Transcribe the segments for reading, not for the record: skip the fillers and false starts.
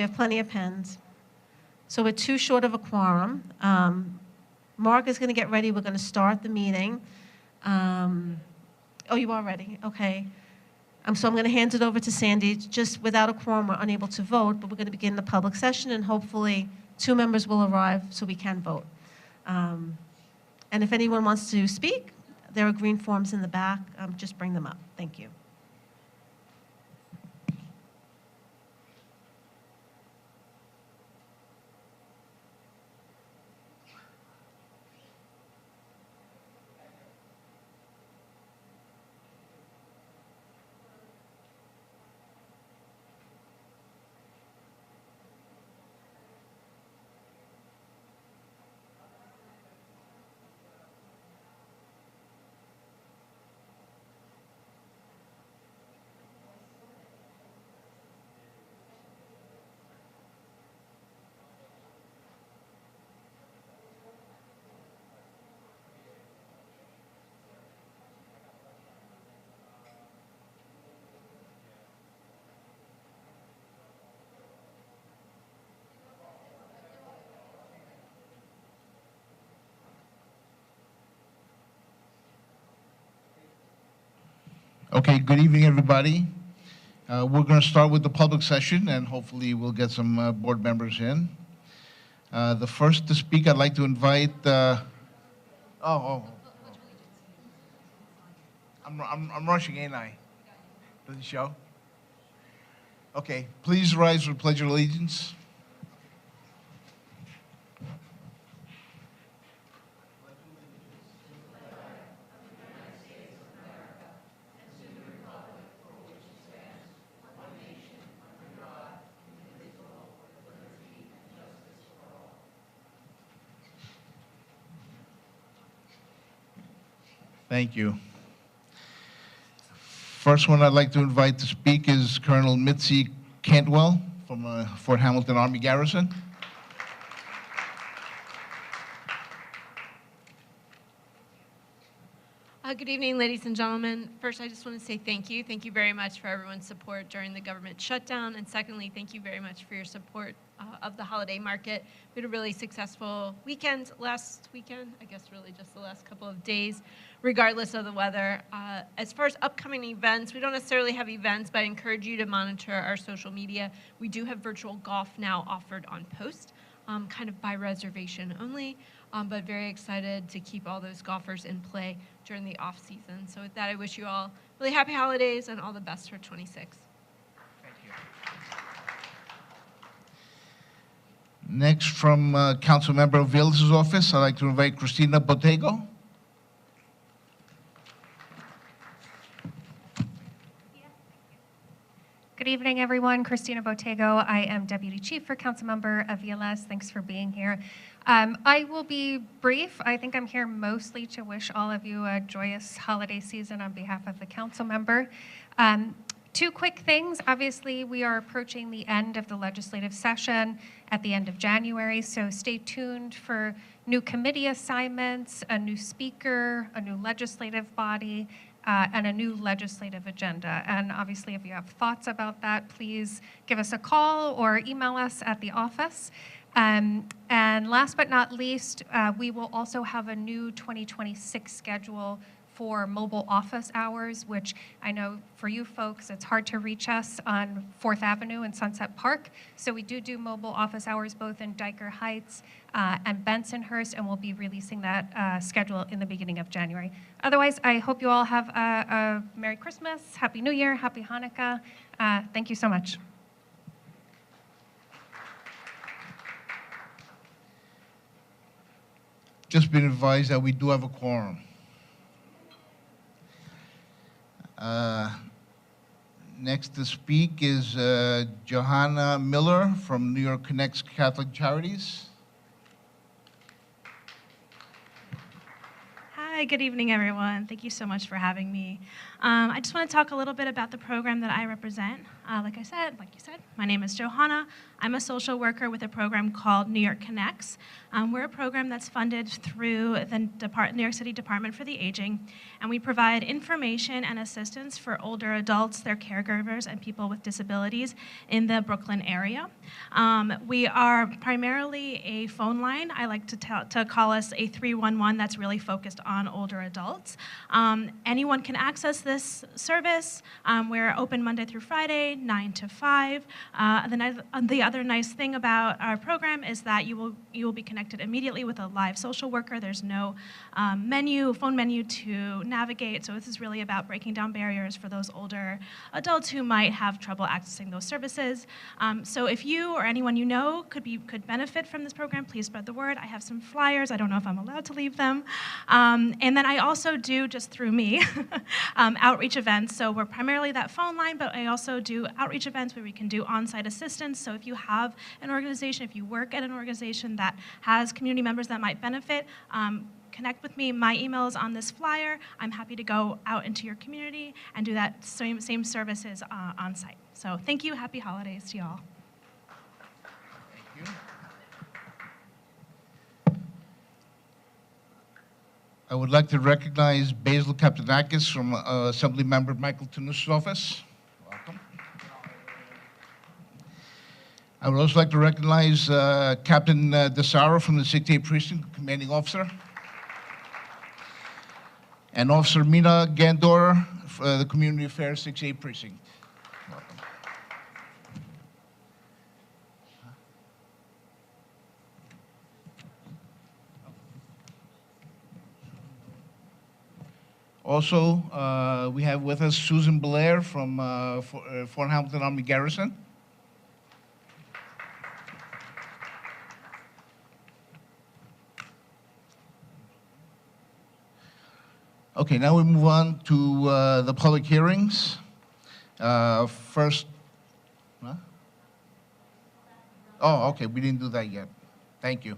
we have plenty of pens. So we're too short of a quorum. Mark is going to get ready. We're going to start the meeting. Oh, you are ready? Okay. So I'm going to hand it over to Sandy. Just without a quorum, we're unable to vote, but we're going to begin the public session, and hopefully 2 members will arrive so we can vote. And if anyone wants to speak, there are green forms in the back. Just bring them up. Thank you. Okay, good evening, everybody. We're going to start with the public session, and hopefully we'll get some board members in. The first to speak, I'd like to invite. I'm rushing, ain't I? Does it show? Okay, please rise for the Pledge of Allegiance. Thank you. First one I'd like to invite to speak is Colonel Mitzi Cantwell from Fort Hamilton Army Garrison. Good evening, ladies and gentlemen. First, I just want to say thank you. Thank you very much for everyone's support during the government shutdown. And secondly, thank you very much for your support of the holiday market. We had a really successful weekend last weekend, I guess really just the last couple of days, regardless of the weather. As far as upcoming events, we don't necessarily have events, but I encourage you to monitor our social media. We do have virtual golf now offered on post, kind of by reservation only. But very excited to keep all those golfers in play during the off season. So with that, I wish you all really happy holidays and all the best for 26. Thank you. Next, from Council Member Villas' office, I'd like to invite Christina Botego. Good evening, everyone. Christina Botego. I am Deputy Chief for Councilmember Aviles. Thanks for being here. I will be brief. I think I'm here mostly to wish all of you a joyous holiday season on behalf of the council member. 2 quick things. Obviously, we are approaching the end of the legislative session at the end of January, so stay tuned for new committee assignments, a new speaker, a new legislative body, and a new legislative agenda. And obviously, if you have thoughts about that, please give us a call or email us at the office. And last but not least, we will also have a new 2026 schedule for mobile office hours, which I know for you folks, it's hard to reach us on 4th Avenue and Sunset Park. So we do mobile office hours both in Dyker Heights and Bensonhurst, and we'll be releasing that schedule in the beginning of January. Otherwise, I hope you all have a Merry Christmas, Happy New Year, Happy Hanukkah. Thank you so much. Just been advised that we do have a quorum. Next to speak is Johanna Miller from New York Connects Catholic Charities. Hi, good evening, everyone. Thank you so much for having me. I just want to talk a little bit about the program that I represent. Like you said, my name is Johanna. I'm a social worker with a program called New York Connects. We're a program that's funded through the New York City Department for the Aging, and we provide information and assistance for older adults, their caregivers, and people with disabilities in the Brooklyn area. We are primarily a phone line. I like to call us a 311 that's really focused on older adults. Anyone can access this service. We're open Monday through Friday, 9 to 5. The other nice thing about our program is that you will be connected immediately with a live social worker. There's no phone menu to navigate, so this is really about breaking down barriers for those older adults who might have trouble accessing those services. So if you or anyone you know could benefit from this program, please spread the word. I have some flyers. I don't know if I'm allowed to leave them. And then I also do, just through me, outreach events. So we're primarily that phone line, but I also do outreach events where we can do on-site assistance. So if you have an organization, if you work at an organization that has community members that might benefit, connect with me. My email is on this flyer. I'm happy to go out into your community and do that same services on site. So thank you. Happy holidays to y'all. Thank you. I would like to recognize Basil Kaptanakis from Assembly Member Michael Tanus's office. Welcome. I would also like to recognize Captain DeSaro from the 68th Precinct, Commanding Officer. And Officer Mina Gandor, the Community Affairs 68th Precinct. Welcome. Also, we have with us Susan Blair from Fort Hamilton Army Garrison. Okay, now we move on to the public hearings. First, huh? Oh, okay, we didn't do that yet. Thank you.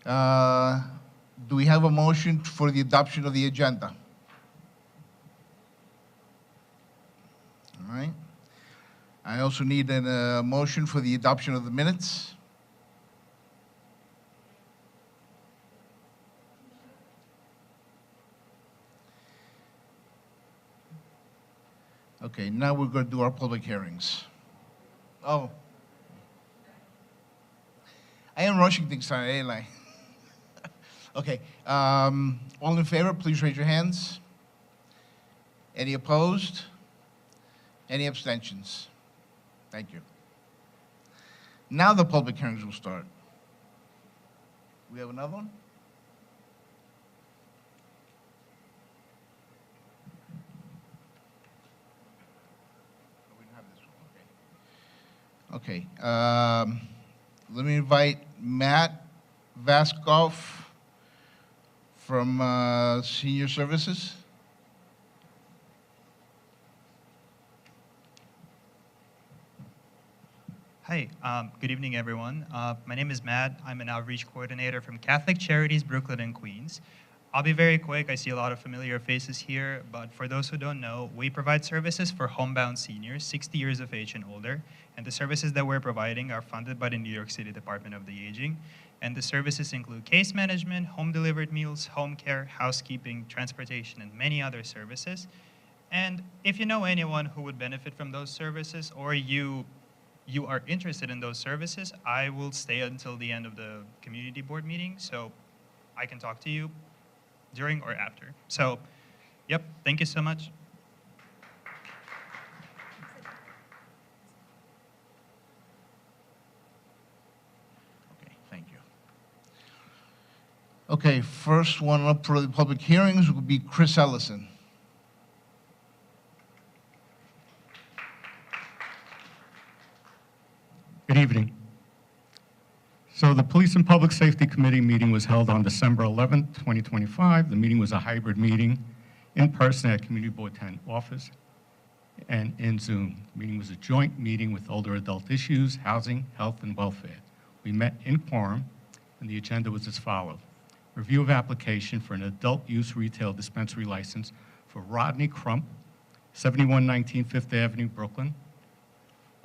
Do we have a motion for the adoption of the agenda? All right. I also need a motion for the adoption of the minutes. Okay, now we're going to do our public hearings. Oh. I am rushing things tonight, ain't I? Okay, all in favor, please raise your hands. Any opposed? Any abstentions? Thank you. Now the public hearings will start. We have another one? We don't have this one, okay. Okay, let me invite Matt Vaskov from Senior Services. Hi, good evening, everyone. My name is Matt. I'm an outreach coordinator from Catholic Charities, Brooklyn and Queens. I'll be very quick. I see a lot of familiar faces here, but for those who don't know, we provide services for homebound seniors, 60 years of age and older, and the services that we're providing are funded by the New York City Department of the Aging, and the services include case management, home-delivered meals, home care, housekeeping, transportation, and many other services. And if you know anyone who would benefit from those services, or you are interested in those services, I will stay until the end of the community board meeting, so I can talk to you during or after. So, yep, thank you so much. Okay, thank you. Okay, first one up for the public hearings will be Chris Ellison. Good evening. So the Police and Public Safety Committee meeting was held on December 11th, 2025. The meeting was a hybrid meeting in person at Community Board 10 office and in Zoom. The meeting was a joint meeting with older adult issues, housing, health, and welfare. We met in quorum, and the agenda was as follows. Review of application for an adult use retail dispensary license for Rodney Crump, 7119 Fifth Avenue, Brooklyn.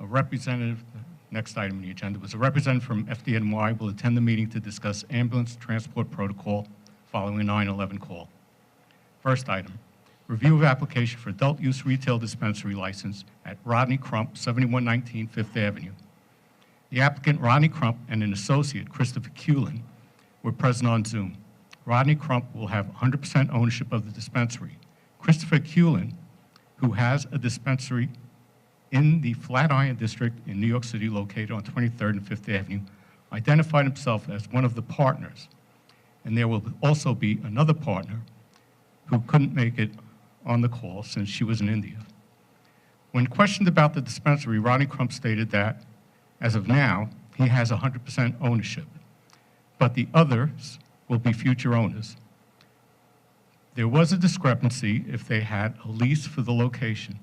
A representative, next item on the agenda, was a representative from FDNY will attend the meeting to discuss ambulance transport protocol following a 9/11 call. First item, review of application for adult use retail dispensary license at Rodney Crump, 7119 Fifth Avenue. The applicant, Rodney Crump, and an associate, Christopher Cullen, were present on Zoom. Rodney Crump will have 100% ownership of the dispensary. Christopher Cullen, who has a dispensary in the Flatiron District in New York City located on 23rd and 5th Avenue, identified himself as one of the partners. And there will also be another partner who couldn't make it on the call since she was in India. When questioned about the dispensary, Rodney Crump stated that, as of now, he has 100% ownership, but the others will be future owners. There was a discrepancy if they had a lease for the location.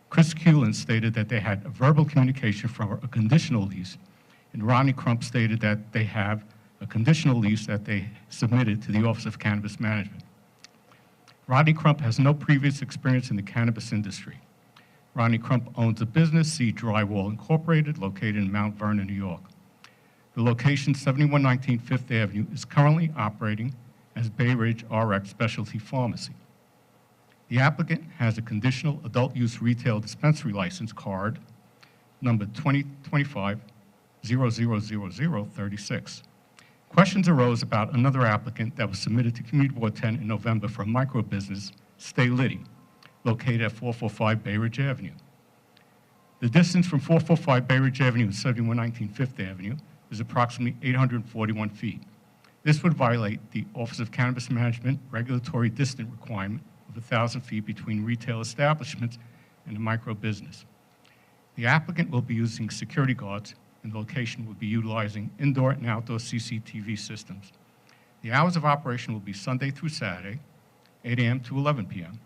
Chris Cullen stated that they had a verbal communication for a conditional lease, and Rodney Crump stated that they have a conditional lease that they submitted to the Office of Cannabis Management. Rodney Crump has no previous experience in the cannabis industry. Rodney Crump owns a business, C Drywall Incorporated, located in Mount Vernon, New York. The location, 7119 Fifth Avenue, is currently operating as Bay Ridge RX Specialty Pharmacy. The applicant has a conditional adult use retail dispensary license card, number 2025-000036. Questions arose about another applicant that was submitted to Community Board 10 in November for a micro business, Stay Liddy, located at 445 Bay Ridge Avenue. The distance from 445 Bay Ridge Avenue to 7119 Fifth Avenue is approximately 841 feet. This would violate the Office of Cannabis Management regulatory distance requirement of 1,000 feet between retail establishments and a micro business. The applicant will be using security guards, and the location will be utilizing indoor and outdoor CCTV systems. The hours of operation will be Sunday through Saturday, 8 a.m. to 11 p.m.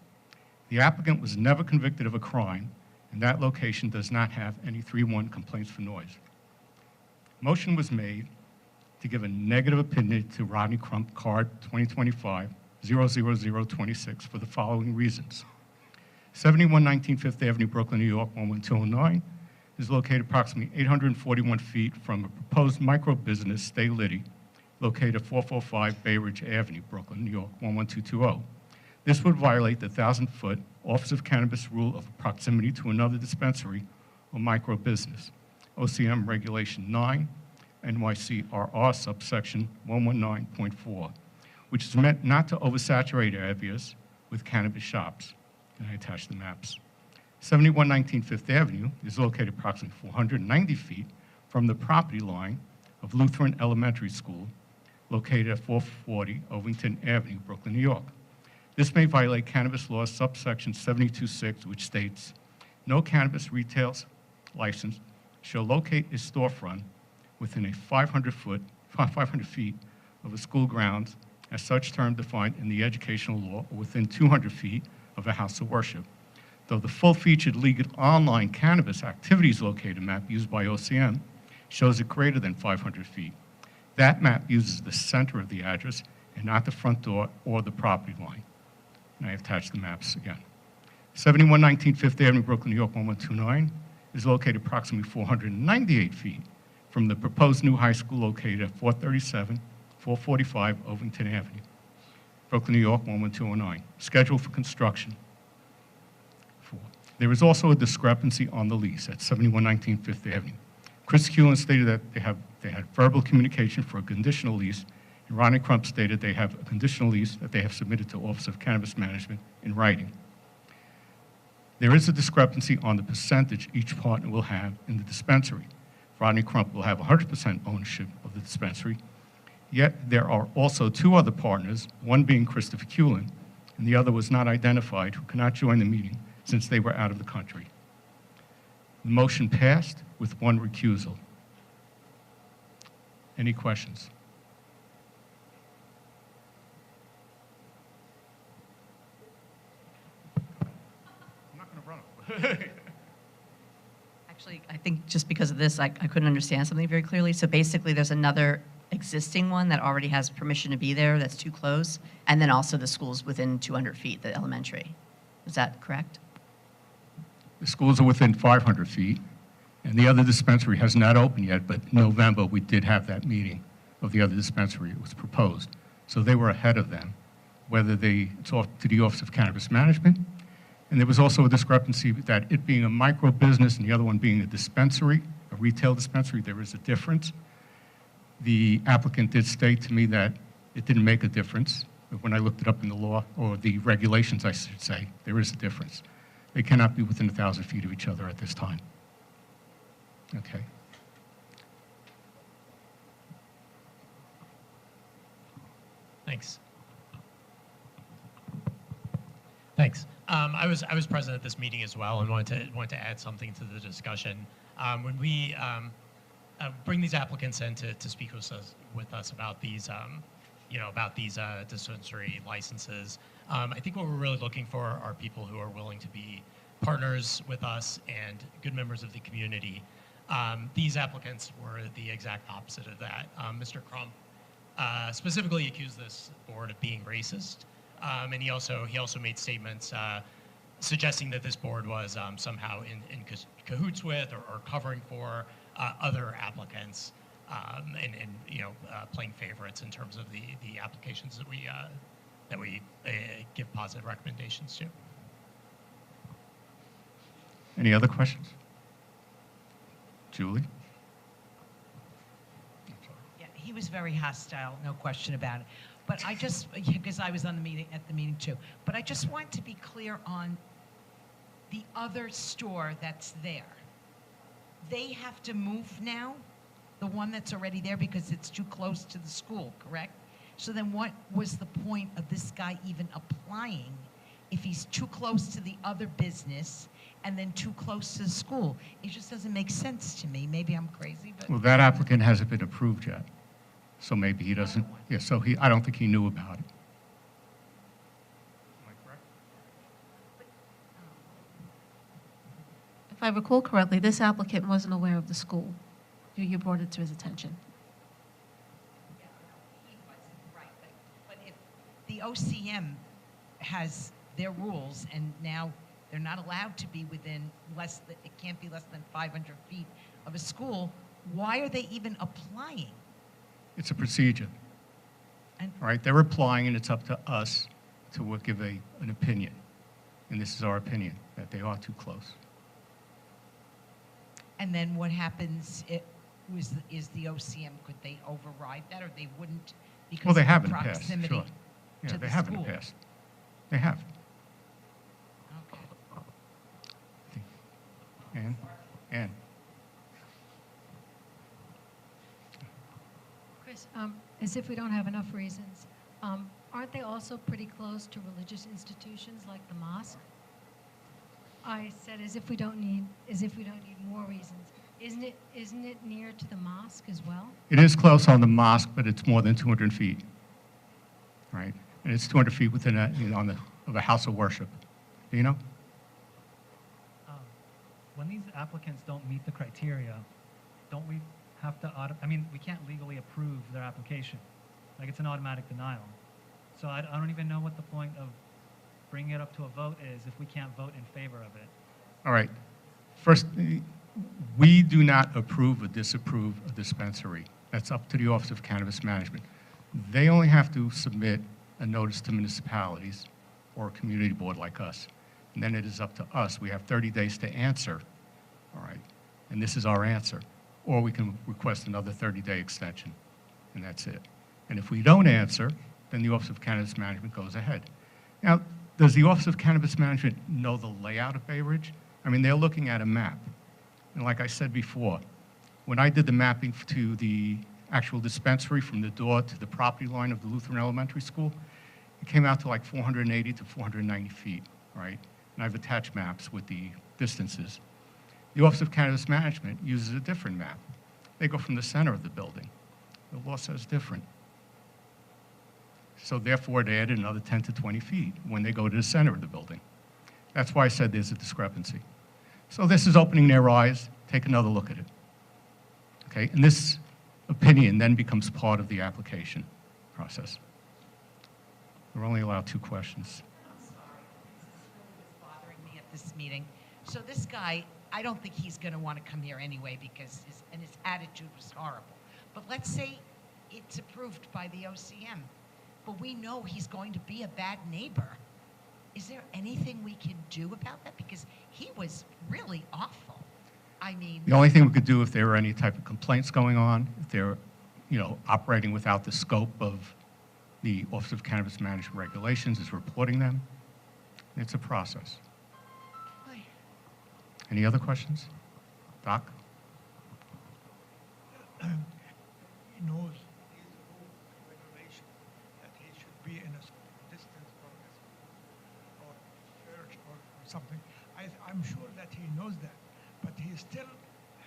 The applicant was never convicted of a crime, and that location does not have any 3-1 complaints for noise. Motion was made to give a negative opinion to Rodney Crump, card 2025-00026, for the following reasons. 7119 Fifth Avenue, Brooklyn, New York, 11209, is located approximately 841 feet from a proposed micro business, Stay Liddy, located at 445 Bay Ridge Avenue, Brooklyn, New York, 11220. This would violate the 1,000-foot Office of Cannabis rule of proximity to another dispensary or micro business, OCM Regulation 9, NYCRR subsection 119.4, which is meant not to oversaturate areas with cannabis shops. And I attach the maps. 7119 Fifth Avenue is located approximately 490 feet from the property line of Lutheran Elementary School, located at 440 Ovington Avenue, Brooklyn, New York. This may violate cannabis law subsection 72.6, which states, no cannabis retail license shall locate a storefront within a 500 feet of a school grounds, as such term defined in the educational law, or within 200 feet of a house of worship. Though the full-featured legal online cannabis activities located map used by OCM shows it greater than 500 feet. That map uses the center of the address and not the front door or the property line. And I attached the maps again. 7119 Fifth Avenue, Brooklyn, New York, 1129 is located approximately 498 feet from the proposed new high school located at 437, 445 Ovington Avenue, Brooklyn, New York, 11209. Scheduled for construction. 4. There is also a discrepancy on the lease at 7119 Fifth Avenue. Chris Cullen stated that they had verbal communication for a conditional lease, and Rodney Crump stated they have a conditional lease that they have submitted to Office of Cannabis Management in writing. There is a discrepancy on the percentage each partner will have in the dispensary. Rodney Crump will have 100% ownership of the dispensary, yet there are also 2 other partners, one being Christopher Cullen, and the other was not identified, who cannot join the meeting since they were out of the country. The motion passed with 1 recusal. Any questions? I'm not going to run it. Actually, I think just because of this, I couldn't understand something very clearly. So basically, there's another existing one that already has permission to be there that's too close, and then also the school's within 200 feet, the elementary. Is that correct? The schools are within 500 feet, And the other dispensary has not opened yet, but in November, we did have that meeting of the other dispensary. It was proposed. So they were ahead of them, whether it's off to the Office of Cannabis Management. And there was also a discrepancy that it being a micro business and the other one being a dispensary, a retail dispensary, there is a difference. The applicant did state to me that it didn't make a difference. But when I looked it up in the law, or the regulations, I should say, there is a difference. They cannot be within 1,000 feet of each other at this time. Okay. Thanks. Thanks. I was present at this meeting as well, and wanted to add something to the discussion. When we bring these applicants in to speak with us about these, dispensary licenses, I think what we're really looking for are people who are willing to be partners with us and good members of the community. These applicants were the exact opposite of that. Mr. Crump specifically accused this board of being racist, and he also made statements suggesting that this board was somehow in cahoots with or covering for other applicants, and playing favorites in terms of the applications that we give positive recommendations to. Any other questions? Julie? Yeah, he was very hostile, no question about it. But I just, because I was at the meeting too, but I just want to be clear on the other store that's there. They have to move now, the one that's already there, because it's too close to the school, correct? So then what was the point of this guy even applying if he's too close to the other business and then too close to the school? It just doesn't make sense to me. Maybe I'm crazy, but... Well, that applicant hasn't been approved yet, so maybe he doesn't, yeah, so I don't think he knew about it. Am I correct? If I recall correctly, this applicant wasn't aware of the school. You brought it to his attention. Yeah, no, he wasn't, right. But if the OCM has their rules and now they're not allowed to be within it can't be less than 500 feet of a school, why are they even applying? It's a procedure. And All right, they're applying, and it's up to us to give an opinion. And this is our opinion, that they are too close. And then what happens, is the OCM, could they override that, or they wouldn't because Well, they of have the in the past, proximity sure. Yeah, to they the have in the school? past. They have. Okay. Ann? Chris, as if we don't have enough reasons, aren't they also pretty close to religious institutions like the mosque? I said as if we don't need more reasons. Isn't it near to the mosque as well? It is close on the mosque, but it's more than 200 feet, right? And it's 200 feet within of a house of worship. Do you know? When these applicants don't meet the criteria, don't we have to we can't legally approve their application. Like, it's an automatic denial. So I don't even know what the point of bringing it up to a vote is if we can't vote in favor of it. All right. First, we do not approve or disapprove a dispensary. That's up to the Office of Cannabis Management. They only have to submit a notice to municipalities or a community board like us. And then it is up to us. We have 30 days to answer, all right? And this is our answer. Or we can request another 30-day extension, and that's it. And if we don't answer, then the Office of Cannabis Management goes ahead. Now, does the Office of Cannabis Management know the layout of Bay Ridge? I mean, they're looking at a map. And like I said before, when I did the mapping to the actual dispensary from the door to the property line of the Lutheran Elementary School, it came out to like 480 to 490 feet, right? And I've attached maps with the distances. The Office of Cannabis Management uses a different map. They go from the center of the building. The law says different. So therefore, they added another 10 to 20 feet when they go to the center of the building. That's why I said there's a discrepancy. So this is opening their eyes. Take another look at it. Okay, and this opinion then becomes part of the application process. We're only allowed 2 questions. I'm sorry. This is really what's bothering me at this meeting. So this guy, I don't think he's going to want to come here anyway because his attitude was horrible. But let's say it's approved by the OCM, but we know he's going to be a bad neighbor. Is there anything we can do about that? Because he was really awful. I mean, The only thing we could do if there were any type of complaints going on, if they're, operating without the scope of the Office of Cannabis Management Regulations, is reporting them. It's a process. Any other questions? Doc? He knows his rules and regulations that he should be in a distance from his school or church or something. I'm sure that he knows that, but he still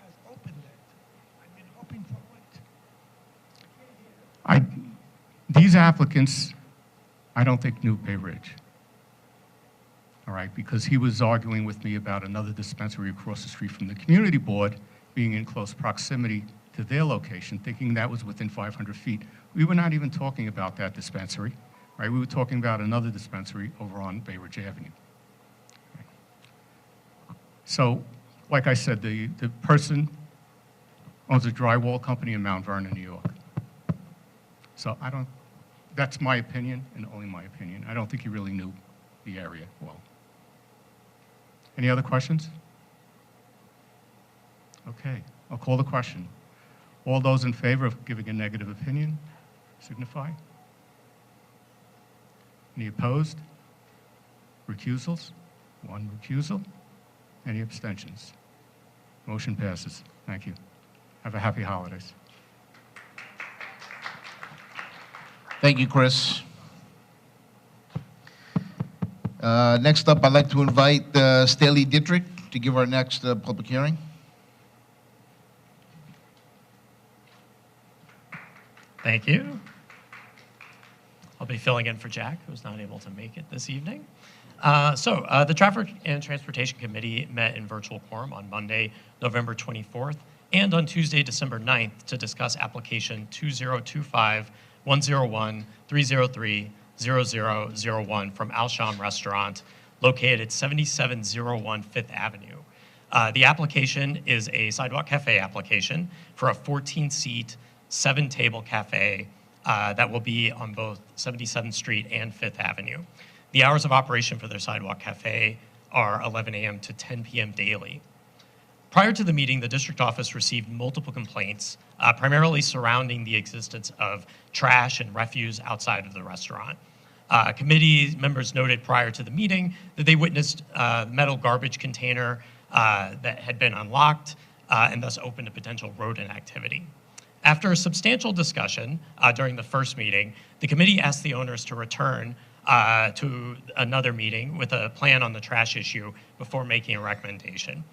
has opened it. I mean, hoping for what? These applicants, I don't think knew Bay Ridge. All right, because he was arguing with me about another dispensary across the street from the community board being in close proximity to their location, thinking that was within 500 feet. We were not even talking about that dispensary, right? We were talking about another dispensary over on Bay Ridge Avenue. So, like I said, the person owns a drywall company in Mount Vernon, New York. So that's my opinion and only my opinion. I don't think he really knew the area well. Any other questions? Okay, I'll call the question. All those in favor of giving a negative opinion, signify. Any opposed? Recusals? One recusal. Any abstentions? Motion passes. Thank you. Have a happy holidays. Thank you, Chris. Next up, I'd like to invite Staley Dietrich to give our next public hearing. Thank you. I'll be filling in for Jack, who's not able to make it this evening. The Traffic and Transportation Committee met in virtual quorum on Monday, November 24th, and on Tuesday, December 9th, to discuss application 2025-101-303-0001 from Al Sham Restaurant, located at 7701 Fifth Avenue. The application is a sidewalk cafe application for a 14-seat, 7-table cafe that will be on both 77th Street and Fifth Avenue. The hours of operation for their sidewalk cafe are 11 a.m. to 10 p.m. daily. Prior to the meeting, the district office received multiple complaints, primarily surrounding the existence of trash and refuse outside of the restaurant. Committee members noted prior to the meeting that they witnessed a metal garbage container that had been unlocked and thus opened to potential rodent activity. After a substantial discussion during the first meeting, the committee asked the owners to return to another meeting with a plan on the trash issue before making a recommendation.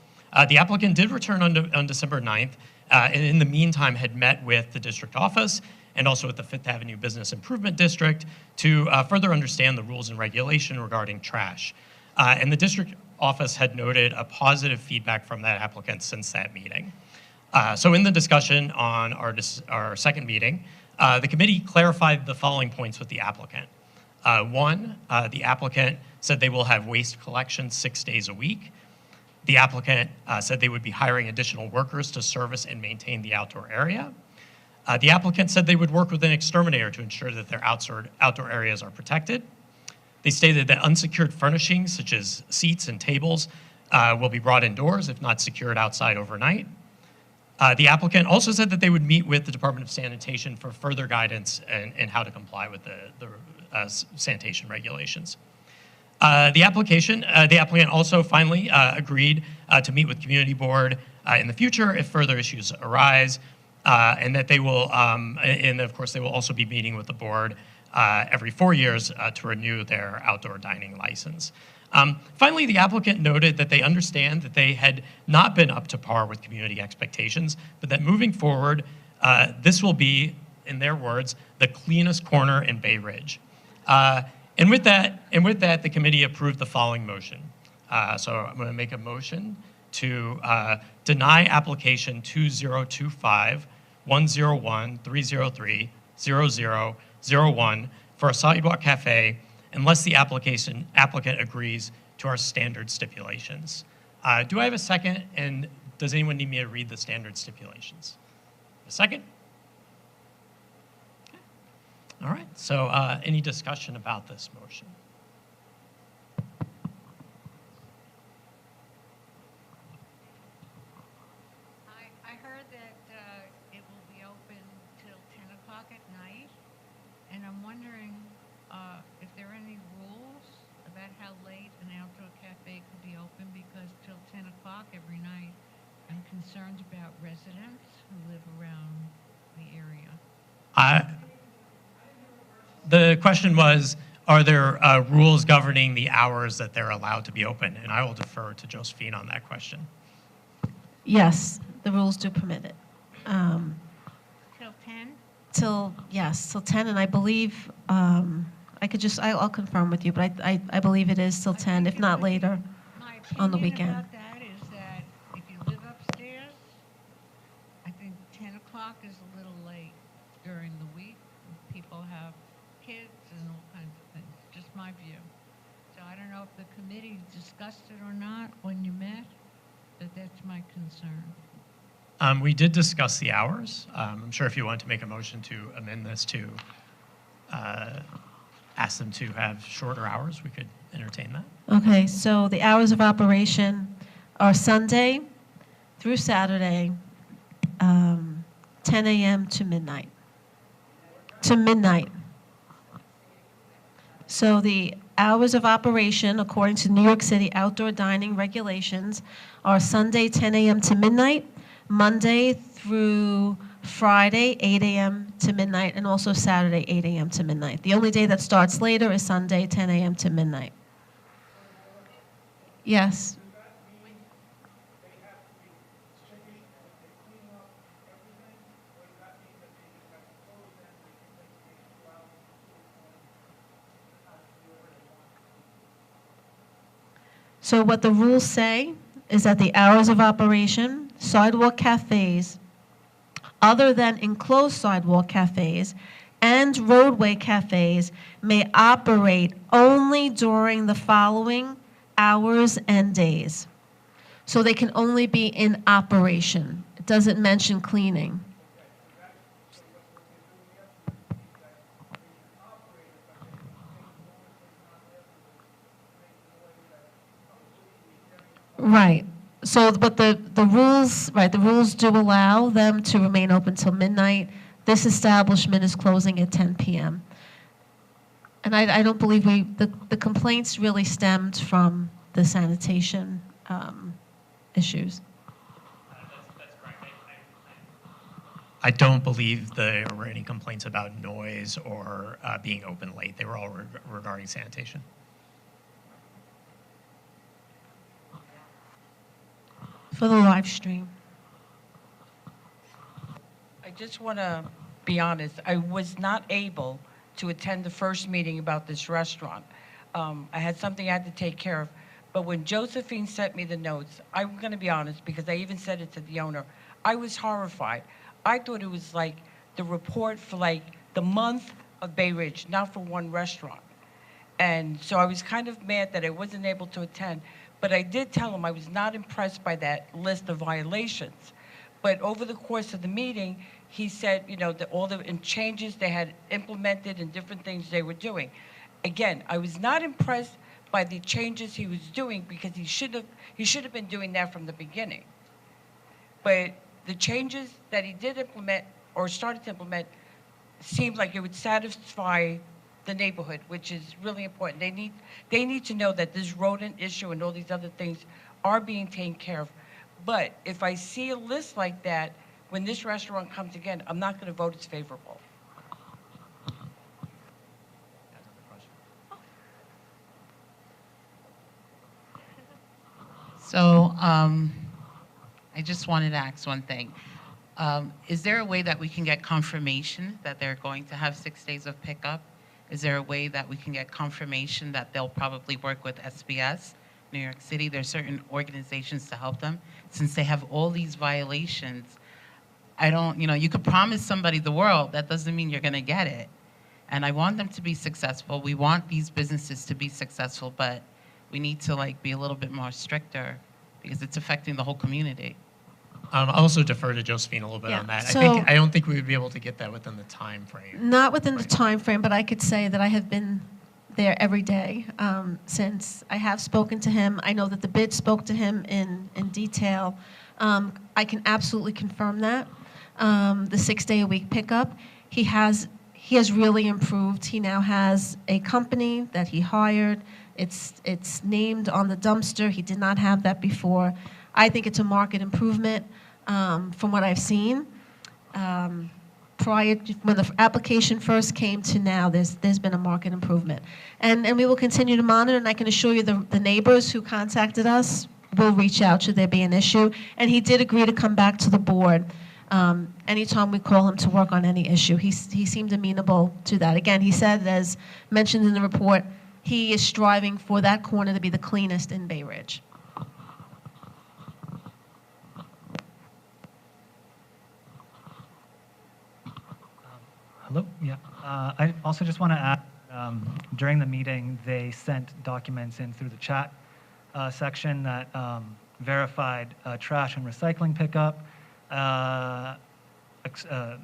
The applicant did return on December 9th, and in the meantime had met with the district office and also with the Fifth Avenue Business Improvement District to further understand the rules and regulation regarding trash. And the district office had noted a positive feedback from that applicant since that meeting. So in the discussion on our second meeting, the committee clarified the following points with the applicant. One, the applicant said they will have waste collection 6 days a week. The applicant said they would be hiring additional workers to service and maintain the outdoor area. The applicant said they would work with an exterminator to ensure that their outdoor areas are protected. They stated that unsecured furnishings, such as seats and tables, will be brought indoors if not secured outside overnight. The applicant also said that they would meet with the Department of Sanitation for further guidance and how to comply with the sanitation regulations. The applicant also finally agreed to meet with Community Board in the future if further issues arise, and that they will, and of course, they will also be meeting with the board every 4 years to renew their outdoor dining license. Finally, the applicant noted that they understand that they had not been up to par with community expectations, but that moving forward, this will be, in their words, the cleanest corner in Bay Ridge. And with that, the committee approved the following motion. So I'm going to make a motion to deny application 2025-101-303-0001 for a sidewalk cafe unless the applicant agrees to our standard stipulations. Do I have a second? And does anyone need me to read the standard stipulations? A second? All right, so any discussion about this motion? I heard that it will be open till 10 o'clock at night, and I'm wondering if there are any rules about how late an outdoor cafe could be open, because till 10 o'clock every night, I'm concerned about residents who live around the area. The question was, are there rules governing the hours that they're allowed to be open? And I will defer to Josephine on that question. Yes, the rules do permit it. Till 10? Till 10, and I believe, I'll confirm with you, but I believe it is till 10, if not later, on the weekend. My opinion about that is that if you live upstairs, I think 10 o'clock is a little late during the week. People have kids and all kinds of things, just my view. So I don't know if the committee discussed it or not when you met, but that's my concern. We did discuss the hours. I'm sure if you want to make a motion to amend this to ask them to have shorter hours, we could entertain that. Okay, so the hours of operation are Sunday through Saturday, 10 a.m. to midnight. So the hours of operation, according to New York City outdoor dining regulations, are Sunday 10 a.m. to midnight, Monday through Friday 8 a.m. to midnight, and also Saturday 8 a.m. to midnight. The only day that starts later is Sunday 10 a.m. to midnight. Yes. So what the rules say is that the hours of operation, sidewalk cafes, other than enclosed sidewalk cafes, and roadway cafes may operate only during the following hours and days. So they can only be in operation. It doesn't mention cleaning. Right. So, but the rules do allow them to remain open till midnight. This establishment is closing at 10 p.m. And I don't believe the complaints really stemmed from the sanitation issues. That's correct. I don't believe there were any complaints about noise or being open late. They were all regarding sanitation. For the live stream. I just want to be honest. I was not able to attend the first meeting about this restaurant. I had something I had to take care of. But when Josephine sent me the notes, I'm going to be honest, because I even said it to the owner, I was horrified. I thought it was like the report for like the month of Bay Ridge, not for one restaurant. And so I was kind of mad that I wasn't able to attend. But I did tell him I was not impressed by that list of violations. But over the course of the meeting, he said, you know, all the changes they had implemented and different things they were doing. Again, I was not impressed by the changes he was doing, because he should have been doing that from the beginning. But the changes that he did implement or started to implement seemed like it would satisfy the neighborhood, which is really important. They need to know that this rodent issue and all these other things are being taken care of. But if I see a list like that, when this restaurant comes again, I'm not going to vote as favorable. So I just wanted to ask one thing. Is there a way that we can get confirmation that they're going to have 6 days of pickup? Is there a way that we can get confirmation that they'll probably work with SBS, New York City? There's certain organizations to help them. Since they have all these violations, you could promise somebody the world. That doesn't mean you're going to get it. And I want them to be successful. We want these businesses to be successful, but we need to be a little bit more stricter, because it's affecting the whole community. I'll also defer to Josephine a little bit Yeah, on that. so- I don't think we would be able to get that within the time frame. Not within the time frame, but I could say that I have been there every day since I have spoken to him. I know that the bid spoke to him in detail. I can absolutely confirm that. The 6-day-a-week pickup, he has really improved. He now has a company that he hired. It's named on the dumpster. He did not have that before. I think it's a market improvement from what I've seen. Prior to when the application first came to now, there's been a market improvement. And we will continue to monitor, and I can assure you the neighbors who contacted us will reach out should there be an issue. And he did agree to come back to the board anytime we call him to work on any issue. He seemed amenable to that. Again, he said, as mentioned in the report, he is striving for that corner to be the cleanest in Bay Ridge. Hello? Yeah. I also just want to add, during the meeting, they sent documents in through the chat section that verified trash and recycling pickup,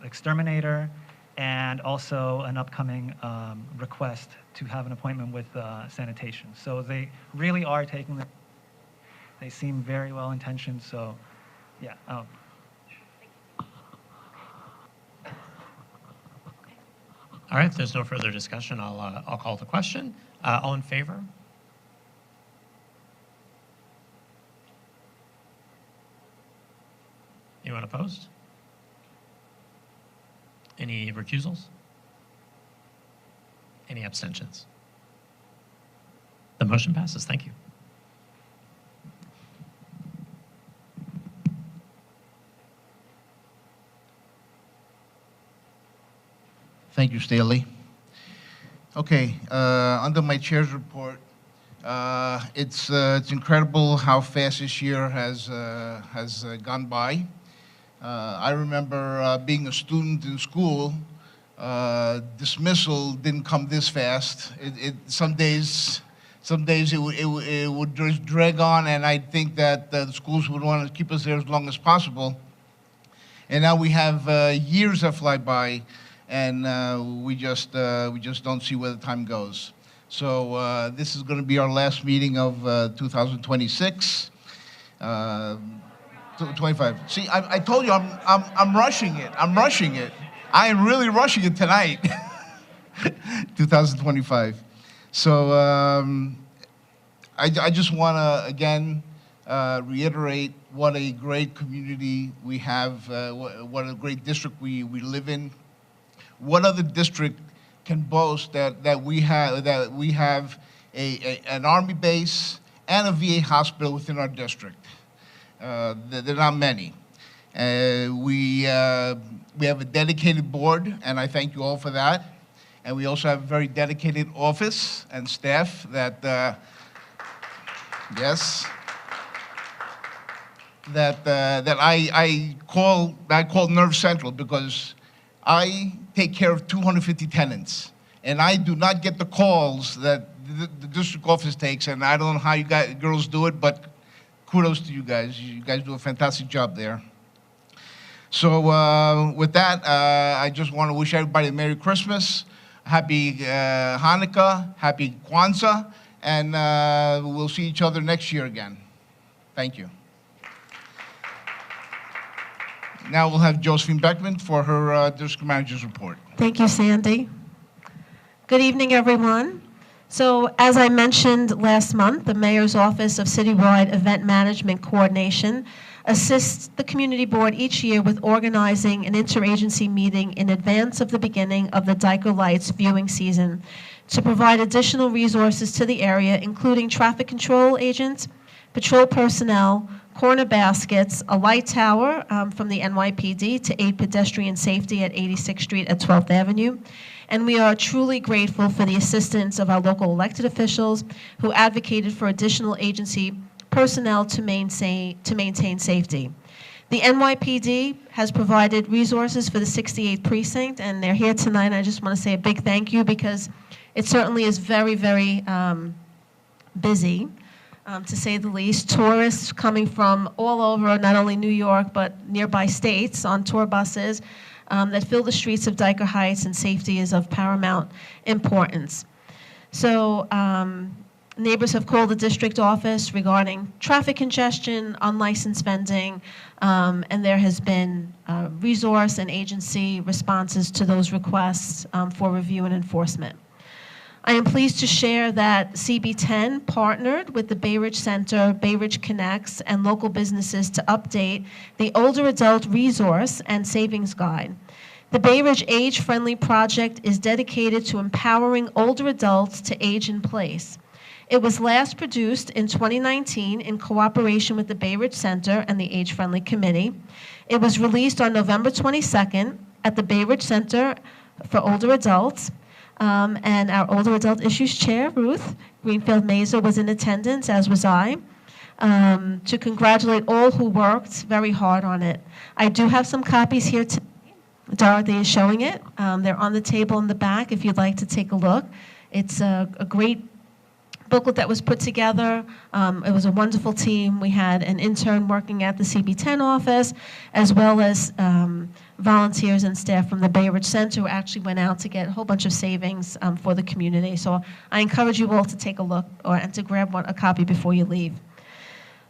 exterminator, and also an upcoming request to have an appointment with sanitation. So they really are taking the, they seem very well intentioned, so yeah. All right, if there's no further discussion, I'll call the question. All in favor? Anyone opposed? Any recusals? Any abstentions? The motion passes. Thank you. Thank you, Staley. Okay, under my chair's report, it's incredible how fast this year has gone by. I remember being a student in school, dismissal didn't come this fast. Some days it would just drag on, and I think that the schools would want to keep us there as long as possible. And now we have years that fly by, and we just don't see where the time goes. So this is going to be our last meeting of 2026. 25. See, I told you I'm rushing it. I'm rushing it. I am really rushing it tonight. 2025. So I just want to again reiterate what a great community we have, what a great district we live in. What other district can boast that we have an Army base and a VA hospital within our district? There are not many. We have a dedicated board, and I thank you all for that. And we also have a very dedicated office and staff that, yes, that I call Nerve Central, because I take care of 250 tenants, and I do not get the calls that the district office takes, and I don't know how you guys, girls do it, but kudos to you guys. You guys do a fantastic job there. So with that, I just want to wish everybody a Merry Christmas, Happy Hanukkah, Happy Kwanzaa, and we'll see each other next year again. Thank you. Now we'll have Josephine Beckman for her district manager's report. Thank you, Sandy. Good evening, everyone. So as I mentioned last month, the Mayor's Office of Citywide Event Management Coordination assists the community board each year with organizing an interagency meeting in advance of the beginning of the Dyker Lights viewing season to provide additional resources to the area, including traffic control agents, patrol personnel, corner baskets, a light tower from the NYPD to aid pedestrian safety at 86th Street at 12th Avenue. And we are truly grateful for the assistance of our local elected officials who advocated for additional agency personnel to maintain safety. The NYPD has provided resources for the 68th precinct, and they're here tonight. And I just want to say a big thank you, because it certainly is very, very busy. to say the least. Tourists coming from all over, not only New York, but nearby states on tour buses that fill the streets of Dyker Heights, and safety is of paramount importance. So neighbors have called the district office regarding traffic congestion, unlicensed vending, and there has been resource and agency responses to those requests for review and enforcement. I am pleased to share that CB10 partnered with the Bay Ridge Center, Bay Ridge Connects, and local businesses to update the older adult resource and savings guide. The Bay Ridge Age Friendly Project is dedicated to empowering older adults to age in place. It was last produced in 2019 in cooperation with the Bay Ridge Center and the Age Friendly Committee. It was released on November 22nd at the Bay Ridge Center for Older Adults. And our Older Adult Issues Chair, Ruth Greenfield Mazer, was in attendance, as was I, to congratulate all who worked very hard on it. I do have some copies here today. Dorothy is showing it. They're on the table in the back if you'd like to take a look. It's a great booklet that was put together. It was a wonderful team. We had an intern working at the CB10 office, as well as volunteers and staff from the Bay Ridge Center who actually went out to get a whole bunch of savings for the community. So I encourage you all to take a look and to grab a copy before you leave.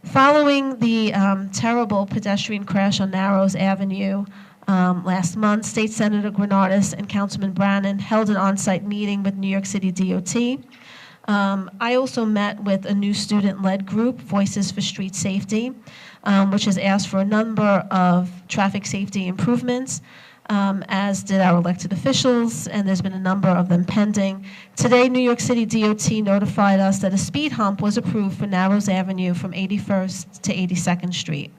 Following the terrible pedestrian crash on Narrows Avenue last month, State Senator Granardis and Councilman Brannan held an on-site meeting with New York City DOT. I also met with a new student-led group, Voices for Street Safety, which has asked for a number of traffic safety improvements, as did our elected officials, and there's been a number of them pending. Today, New York City DOT notified us that a speed hump was approved for Narrows Avenue from 81st to 82nd Street.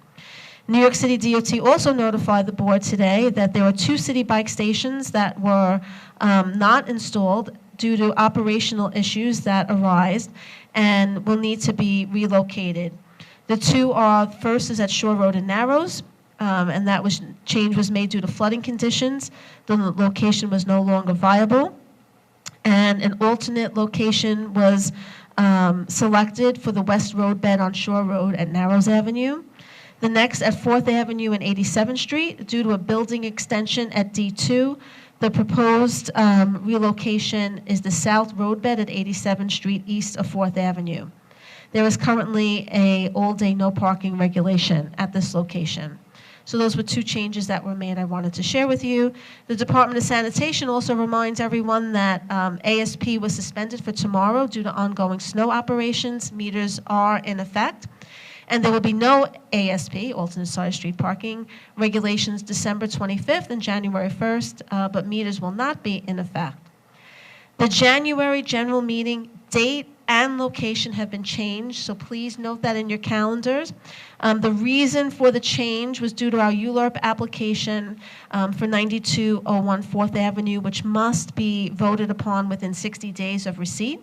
New York City DOT also notified the board today that there were 2 city bike stations that were not installed due to operational issues that arise and will need to be relocated. The 2 are, first is at Shore Road and Narrows, and that change was made due to flooding conditions. The location was no longer viable, and an alternate location was selected for the west roadbed on Shore Road at Narrows Avenue. The next at 4th Avenue and 87th Street, due to a building extension at D2, the proposed relocation is the south roadbed at 87th Street east of 4th Avenue. There is currently a all-day no parking regulation at this location. So those were 2 changes that were made I wanted to share with you. The Department of Sanitation also reminds everyone that ASP was suspended for tomorrow due to ongoing snow operations. Meters are in effect. And there will be no ASP, alternate side street parking, regulations December 25th and January 1st, but meters will not be in effect. The January general meeting date and location have been changed, so please note that in your calendars. The reason for the change was due to our ULURP application for 9201 4th Avenue, which must be voted upon within 60 days of receipt.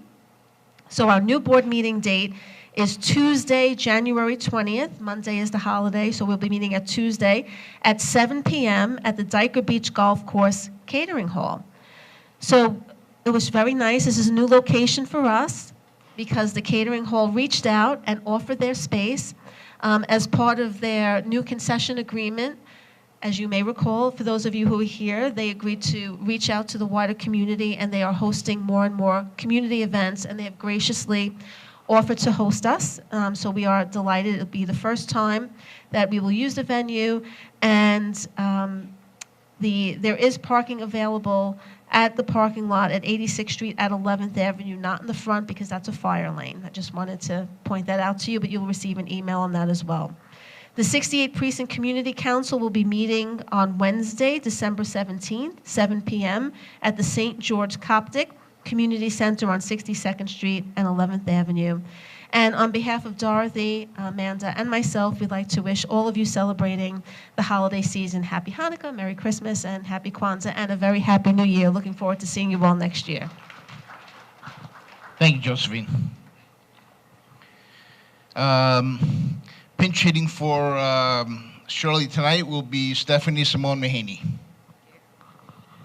So our new board meeting date is Tuesday, January 20th. Monday is the holiday, so we'll be meeting at Tuesday at 7 p.m. at the Dyker Beach Golf Course Catering Hall. So it was very nice. This is a new location for us because the catering hall reached out and offered their space as part of their new concession agreement. As you may recall, for those of you who are here, they agreed to reach out to the wider community, and they are hosting more and more community events, and they have graciously offered to host us. So we are delighted. It'll be the first time that we will use the venue, and there is parking available at the parking lot at 86th Street at 11th Avenue, not in the front because that's a fire lane. I just wanted to point that out to you, but you'll receive an email on that as well. The 68th Precinct Community Council will be meeting on Wednesday, December 17th, 7 p.m. at the St. George Coptic Community Center on 62nd Street and 11th Avenue. And on behalf of Dorothy, Amanda, and myself, we'd like to wish all of you celebrating the holiday season Happy Hanukkah, Merry Christmas, and Happy Kwanzaa, and a very Happy New Year. Looking forward to seeing you all next year. Thank you, Josephine. Pinch hitting for Shirley tonight will be Stephanie Simone Mahaney.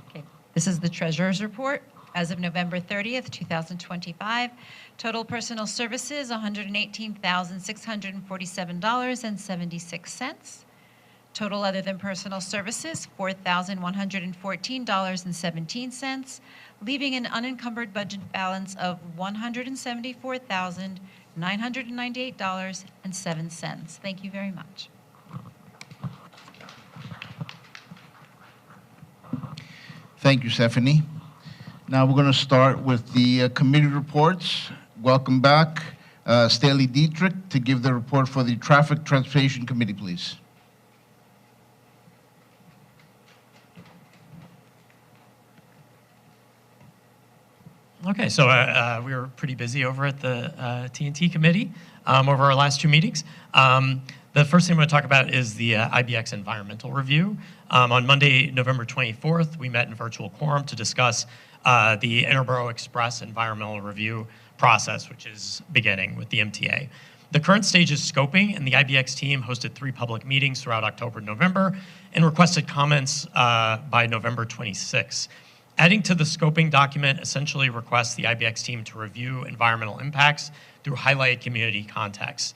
Okay. This is the treasurer's report. As of November 30th, 2025, total personal services, $118,647.76. Total other than personal services, $4,114.17, leaving an unencumbered budget balance of $174,998.07. Thank you very much. Thank you, Stephanie. Now we're going to start with the committee reports. Welcome back, Staley Dietrich, to give the report for the Traffic Transportation Committee, please. Okay, so we were pretty busy over at the T&T committee over our last two meetings. The first thing I'm going to talk about is the IBX environmental review. On Monday, November 24th, we met in virtual quorum to discuss the Interborough Express environmental review process, which is beginning with the MTA. The current stage is scoping, and the IBX team hosted 3 public meetings throughout October and November and requested comments by November 26th. Adding to the scoping document essentially requests the IBX team to review environmental impacts through highlighted community context.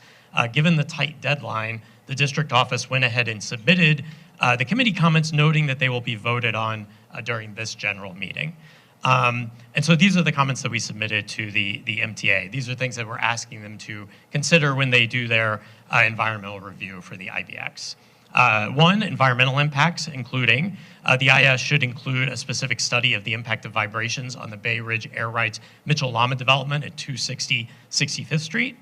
Given the tight deadline, the district office went ahead and submitted the committee comments, noting that they will be voted on during this general meeting. And so these are the comments that we submitted to the MTA. These are things that we're asking them to consider when they do their environmental review for the IBX. One, environmental impacts, including the IS should include a specific study of the impact of vibrations on the Bay Ridge Air Rights Mitchell-Lama development at 260 65th Street.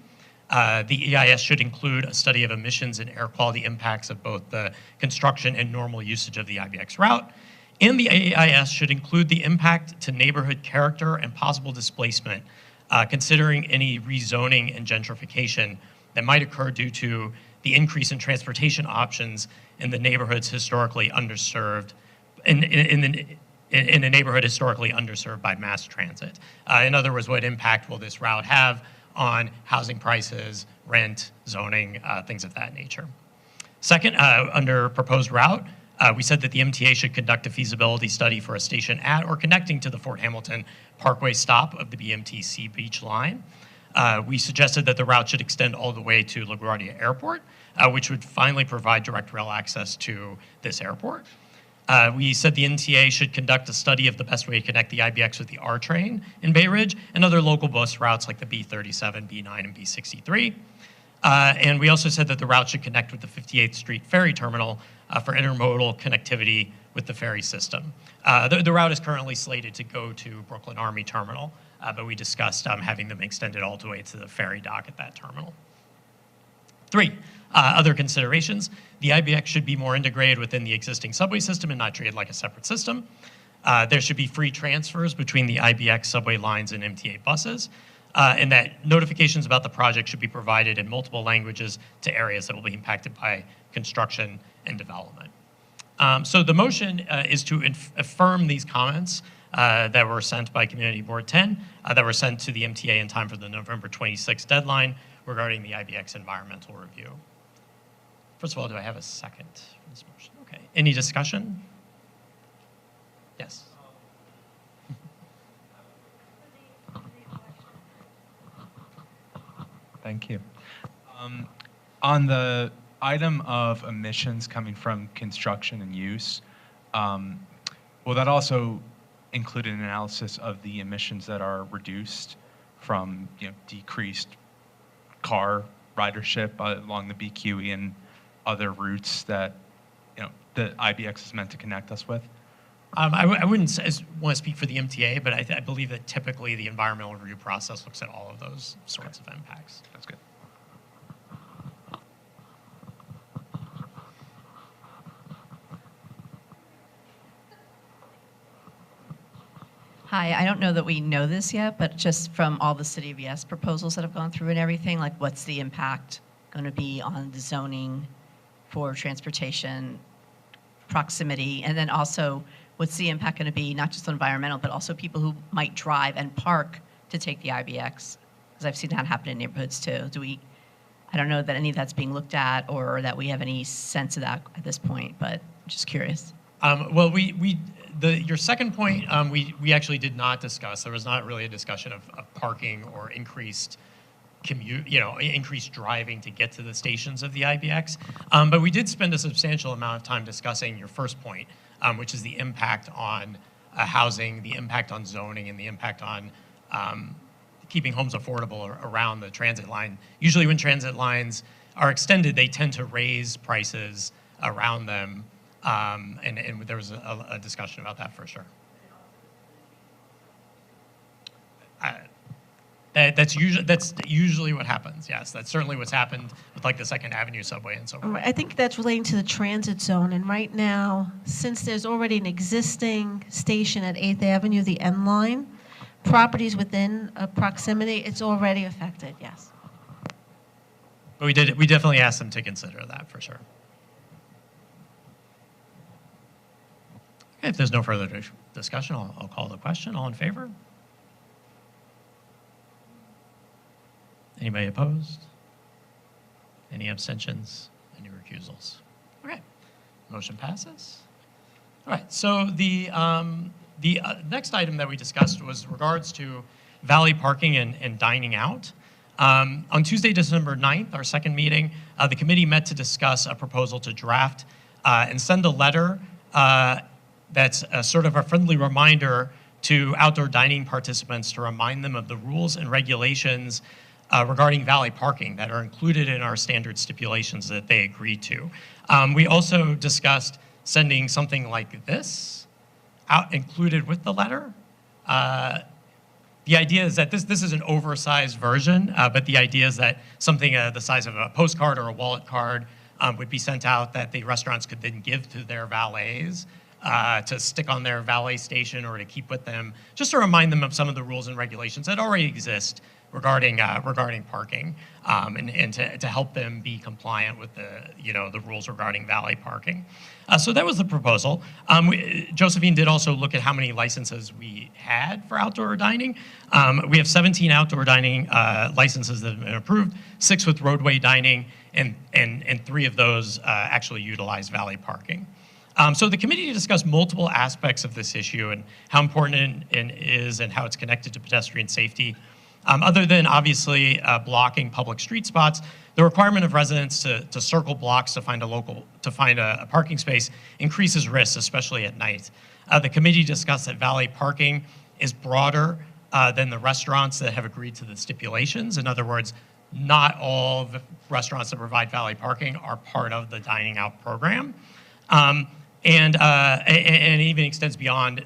The EIS should include a study of emissions and air quality impacts of both the construction and normal usage of the IBX route. And the AIS should include the impact to neighborhood character and possible displacement, considering any rezoning and gentrification that might occur due to the increase in transportation options in the neighborhoods historically underserved, in a neighborhood historically underserved by mass transit. In other words, what impact will this route have on housing prices, rent, zoning, things of that nature? Second, under proposed route, we said that the MTA should conduct a feasibility study for a station at or connecting to the Fort Hamilton Parkway stop of the BMTC Beach line. We suggested that the route should extend all the way to LaGuardia Airport, which would finally provide direct rail access to this airport. We said the MTA should conduct a study of the best way to connect the IBX with the R train in Bay Ridge and other local bus routes like the B37, B9, and B63. And we also said that the route should connect with the 58th Street Ferry Terminal for intermodal connectivity with the ferry system. The route is currently slated to go to Brooklyn Army Terminal, but we discussed having them extended all the way to the ferry dock at that terminal. 3, other considerations. The IBX should be more integrated within the existing subway system and not treated like a separate system. There should be free transfers between the IBX subway lines and MTA buses, and that notifications about the project should be provided in multiple languages to areas that will be impacted by construction and development. So the motion is to affirm these comments that were sent by Community Board 10, that were sent to the MTA in time for the November 26th deadline regarding the IBX environmental review. First of all, do I have a second for this motion? Okay. Any discussion? Yes. Thank you. On the item of emissions coming from construction and use, will that also include an analysis of the emissions that are reduced from decreased car ridership along the BQE and other routes that the IBX is meant to connect us with? I wouldn't want to speak for the MTA, but I believe that typically the environmental review process looks at all of those sorts of impacts. That's good. Hi, I don't know that we know this yet, but just from all the City of Yes proposals that have gone through and everything, like what's the impact going to be on the zoning for transportation, proximity, and then also what's the impact going to be not just on environmental, but also people who might drive and park to take the IBX? Because I've seen that happen in neighborhoods too. I don't know that any of that's being looked at or that we have any sense of that at this point, but I'm just curious. Well, we your second point, we actually did not discuss. There was not really a discussion of parking or increased commute, increased driving to get to the stations of the IBX. But we did spend a substantial amount of time discussing your first point, which is the impact on housing, the impact on zoning, and the impact on keeping homes affordable around the transit line. Usually when transit lines are extended, they tend to raise prices around them. And there was a discussion about that for sure. That's usually what happens. Yes, that's certainly what's happened with like the Second Avenue subway and so forth. I think that's relating to the transit zone. And right now, since there's already an existing station at 8th Avenue, the N line, properties within proximity, it's already affected. Yes. But we definitely asked them to consider that for sure. Okay, if there's no further discussion, I'll call the question. All in favor? Anybody opposed? Any abstentions? Any recusals? Okay, motion passes. All right, so the next item that we discussed was regards to valet parking and dining out. On Tuesday, December 9th, our second meeting, the committee met to discuss a proposal to draft and send a letter that's a sort of a friendly reminder to outdoor dining participants to remind them of the rules and regulations regarding valet parking that are included in our standard stipulations that they agreed to. We also discussed sending something like this out included with the letter. The idea is that this is an oversized version, but the idea is that something the size of a postcard or a wallet card would be sent out that the restaurants could then give to their valets to stick on their valet station or to keep with them, just to remind them of some of the rules and regulations that already exist regarding parking, and to help them be compliant with the rules regarding valet parking. So that was the proposal. Josephine did also look at how many licenses we had for outdoor dining. We have 17 outdoor dining licenses that have been approved, 6 with roadway dining, and 3 of those actually utilize valet parking. So the committee discussed multiple aspects of this issue and how important it is and how it's connected to pedestrian safety. Other than obviously blocking public street spots, the requirement of residents to circle blocks to find a parking space increases risks, especially at night. The committee discussed that valet parking is broader than the restaurants that have agreed to the stipulations. In other words, not all the restaurants that provide valet parking are part of the dining out program, and it even extends beyond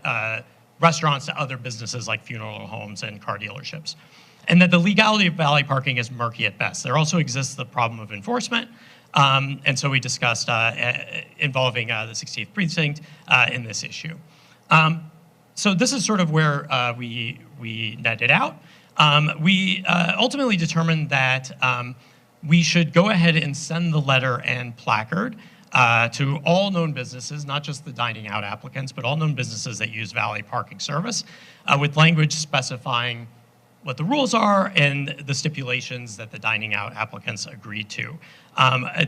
restaurants to other businesses like funeral homes and car dealerships. And that the legality of valet parking is murky at best. There also exists the problem of enforcement, and so we discussed involving the 68th precinct in this issue. So this is sort of where we netted out. We ultimately determined that we should go ahead and send the letter and placard to all known businesses, not just the dining out applicants, but all known businesses that use valet parking service, with language specifying what the rules are and the stipulations that the dining out applicants agreed to.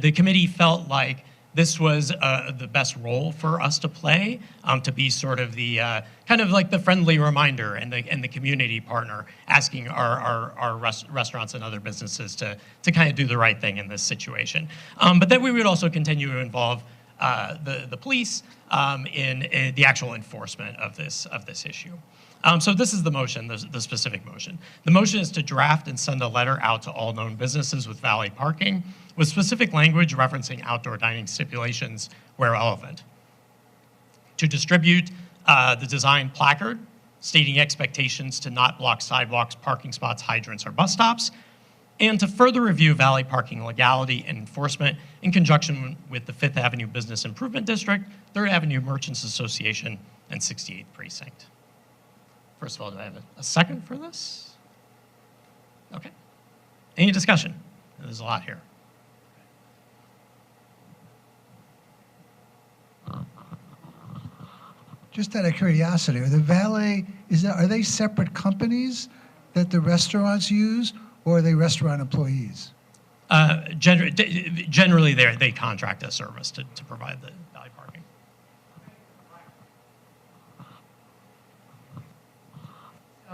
The committee felt like this was the best role for us to play, to be sort of the kind of like the friendly reminder and the community partner, asking our restaurants and other businesses to kind of do the right thing in this situation. But then we would also continue to involve the police in the actual enforcement of this issue. So this is the motion, the specific motion. The motion is to draft and send a letter out to all known businesses with valet parking with specific language referencing outdoor dining stipulations where relevant. To distribute the design placard stating expectations to not block sidewalks, parking spots, hydrants, or bus stops, and to further review valet parking legality and enforcement in conjunction with the 5th Avenue Business Improvement District, 3rd Avenue Merchants Association, and 68th Precinct. First of all, do I have a second for this? Okay. Any discussion? There's a lot here. Just out of curiosity, are the valet, are they separate companies that the restaurants use, or are they restaurant employees? Generally, they contract a service to provide the valet parking.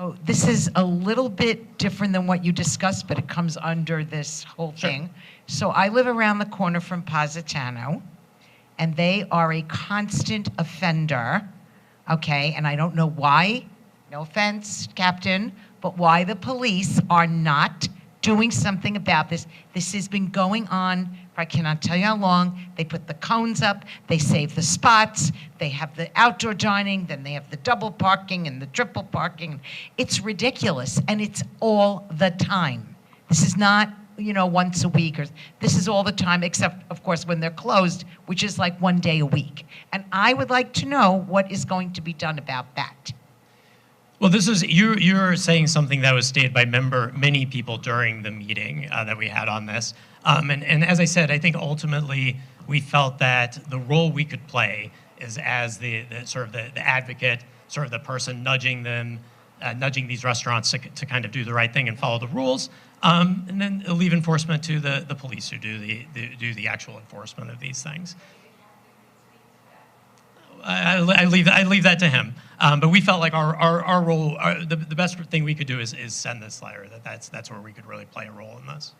Oh, this is a little bit different than what you discussed, but it comes under this whole thing. So I live around the corner from Positano, and they are a constant offender, okay? And I don't know why, no offense, Captain, but why the police are not doing something about this. This has been going on for I cannot tell you how long. They put the cones up, they save the spots, they have the outdoor dining, then they have the double parking and the triple parking. It's ridiculous, and it's all the time. This is not, you know, once a week, or this is all the time, except, of course, when they're closed, which is like one day a week. And I would like to know what is going to be done about that. Well, this is, you're saying something that was stated by many people during the meeting that we had on this. And as I said, I think ultimately we felt that the role we could play is as the sort of the advocate, sort of the person nudging them, nudging these restaurants to kind of do the right thing and follow the rules. And then leave enforcement to the police who do the actual enforcement of these things. I leave that to him. But we felt like our role, the best thing we could do is send this letter. That's where we could really play a role in this.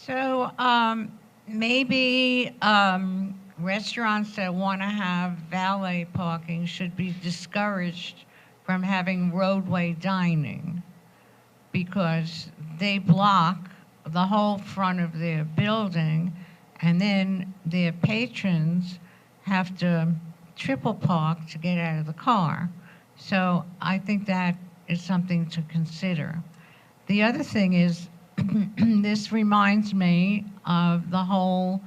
So maybe restaurants that want to have valet parking should be discouraged from having roadway dining because they block the whole front of their building, and then their patrons have to triple park to get out of the car. So I think that is something to consider. The other thing is, this reminds me of the whole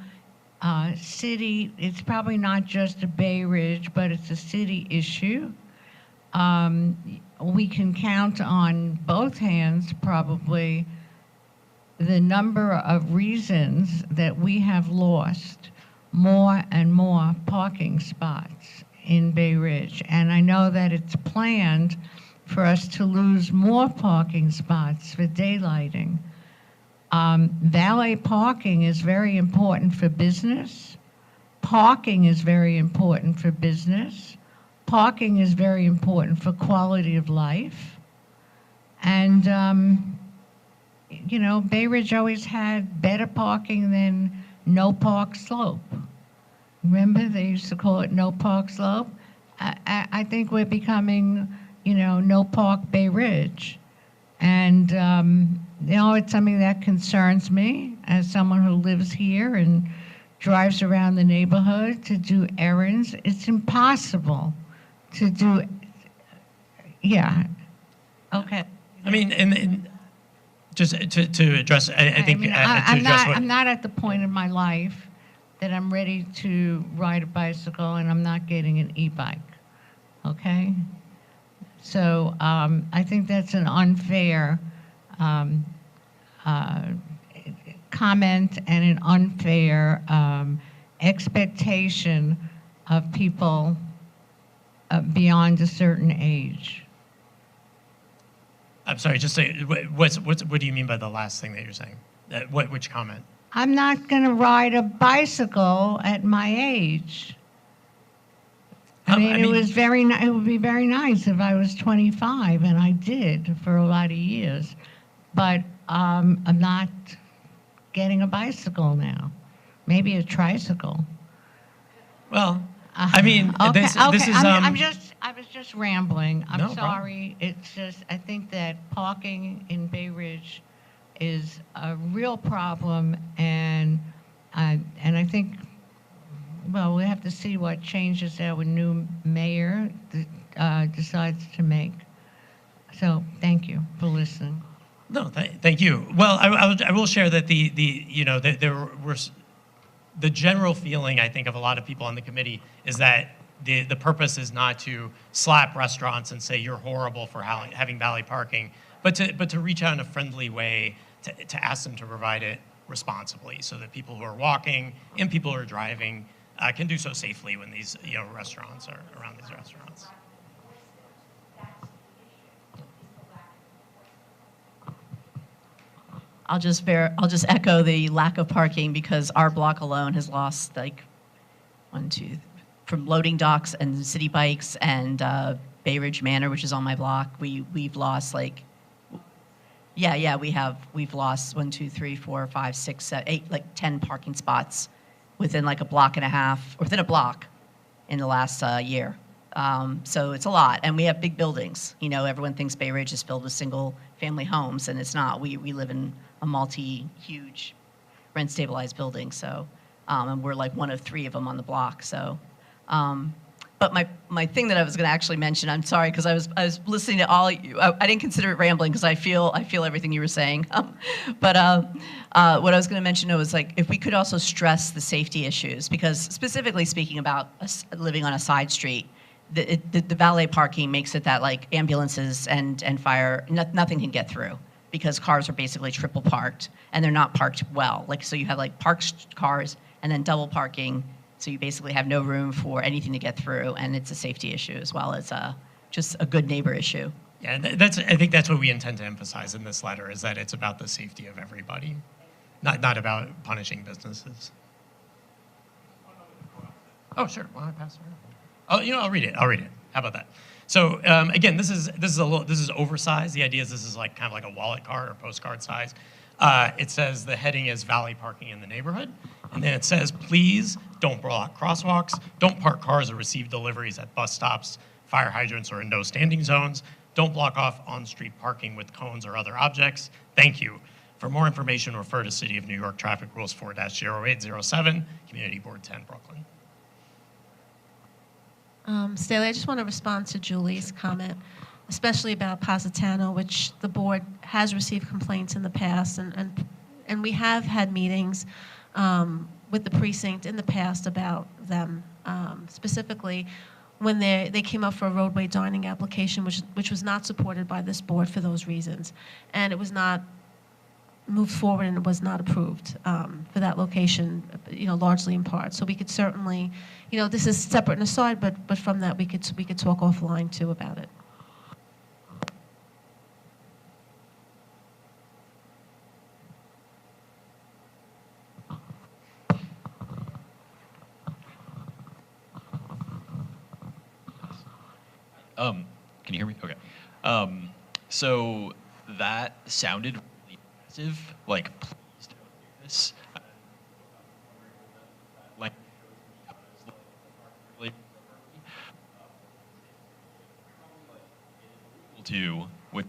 city. It's probably not just a Bay Ridge, but it's a city issue. We can count on both hands probably the number of reasons that we have lost more and more parking spots in Bay Ridge. And I know that it's planned for us to lose more parking spots for daylighting. Valet parking is very important for business. Parking is very important for business. Parking is very important for quality of life. And, you know, Bay Ridge always had better parking than no park slope. Remember, they used to call it no park slope? I think we're becoming, you know, no park Bay Ridge. And, you know, it's something that concerns me as someone who lives here and drives around the neighborhood to do errands. It's impossible to do, yeah, okay. I mean, and just to address, I think, mean, to address what... I'm not at the point in my life that I'm ready to ride a bicycle and I'm not getting an e-bike, okay? So I think that's an unfair comment and an unfair expectation of people beyond a certain age. I'm sorry, just say, what do you mean by the last thing that you're saying? Which comment? I'm not going to ride a bicycle at my age. I mean, it would be very nice if I was 25, and I did for a lot of years. But I'm not getting a bicycle now. Maybe a tricycle. Well, I mean, this is... I was just rambling. I'm No sorry. problem. It's just, I think that parking in Bay Ridge is a real problem, and I think, well, we have to see what changes our new mayor decides to make. So thank you for listening. No, thank you. Well, I will share that there were the general feeling, I think, of a lot of people on the committee is that the purpose is not to slap restaurants and say you're horrible for having valet parking, but to reach out in a friendly way to ask them to provide it responsibly, so that people who are walking and people who are driving can do so safely when these restaurants are around these restaurants. I'll just echo the lack of parking because our block alone has lost like 1, 2, from loading docks and city bikes and Bay Ridge Manor, which is on my block, we've lost like, we've lost 1, 2, 3, 4, 5, 6, 7, 8, like 10 parking spots within like a block and a half, or within a block in the last year. So it's a lot, and we have big buildings. You know, everyone thinks Bay Ridge is filled with single-family homes, and it's not. We live in a huge rent-stabilized building, so, and we're like one of 3 of them on the block. So, but my thing that I was going to actually mention, I'm sorry, because I was listening to all you. I didn't consider it rambling because I feel everything you were saying. But what I was going to mention was like if we could also stress the safety issues, because specifically speaking about living on a side street. The valet parking makes it that like ambulances and fire, nothing can get through because cars are basically triple parked and they're not parked well. Like, so you have like parked cars and then double parking. So you basically have no room for anything to get through, and it's a safety issue as well as just a good neighbor issue. Yeah, I think that's what we intend to emphasize in this letter, is that it's about the safety of everybody, not about punishing businesses. Oh, sure. Why don't I pass it around? Oh, I'll read it. How about that? So again, this is oversized. The idea is this is like kind of like a wallet card or postcard size. It says the heading is valet parking in the neighborhood, and then it says please don't block crosswalks, don't park cars or receive deliveries at bus stops, fire hydrants, or in no standing zones. Don't block off on-street parking with cones or other objects. Thank you. For more information, refer to City of New York Traffic Rules 4-0807, Community Board 10, Brooklyn. Staley, I just want to respond to Julie's comment, especially about Positano, which the board has received complaints in the past, and we have had meetings with the precinct in the past about them, specifically when they came up for a roadway dining application, which was not supported by this board for those reasons, and it was not moved forward and it was not approved for that location, largely in part. So we could certainly, this is separate and aside, but from that we could talk offline too about it. Can you hear me? Okay. So that sounded really aggressive. Like, please don't do this. Like, to with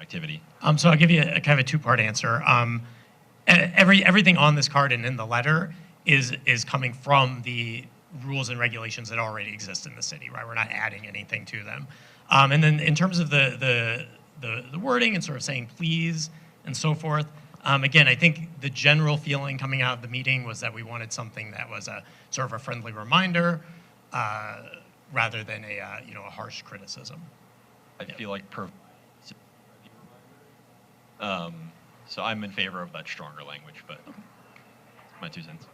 activity. So I'll give you a kind of a two-part answer. Everything on this card and in the letter is coming from the rules and regulations that already exist in the city, right? We're not adding anything to them. And then in terms of the wording and sort of saying please and so forth, again, I think the general feeling coming out of the meeting was that we wanted something that was a sort of a friendly reminder rather than a harsh criticism. I feel like so I'm in favor of that stronger language, but my 2 cents.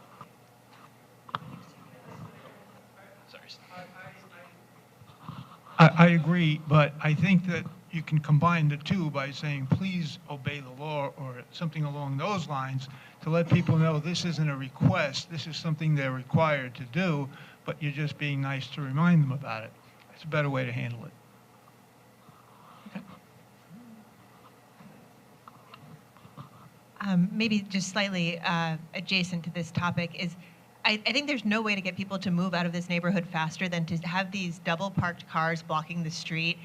I agree, but I think that you can combine the two by saying, please obey the law, or something along those lines, to let people know this isn't a request, this is something they're required to do, but you're just being nice to remind them about it. It's a better way to handle it. Maybe just slightly adjacent to this topic is, I think there's no way to get people to move out of this neighborhood faster than to have these double parked cars blocking the street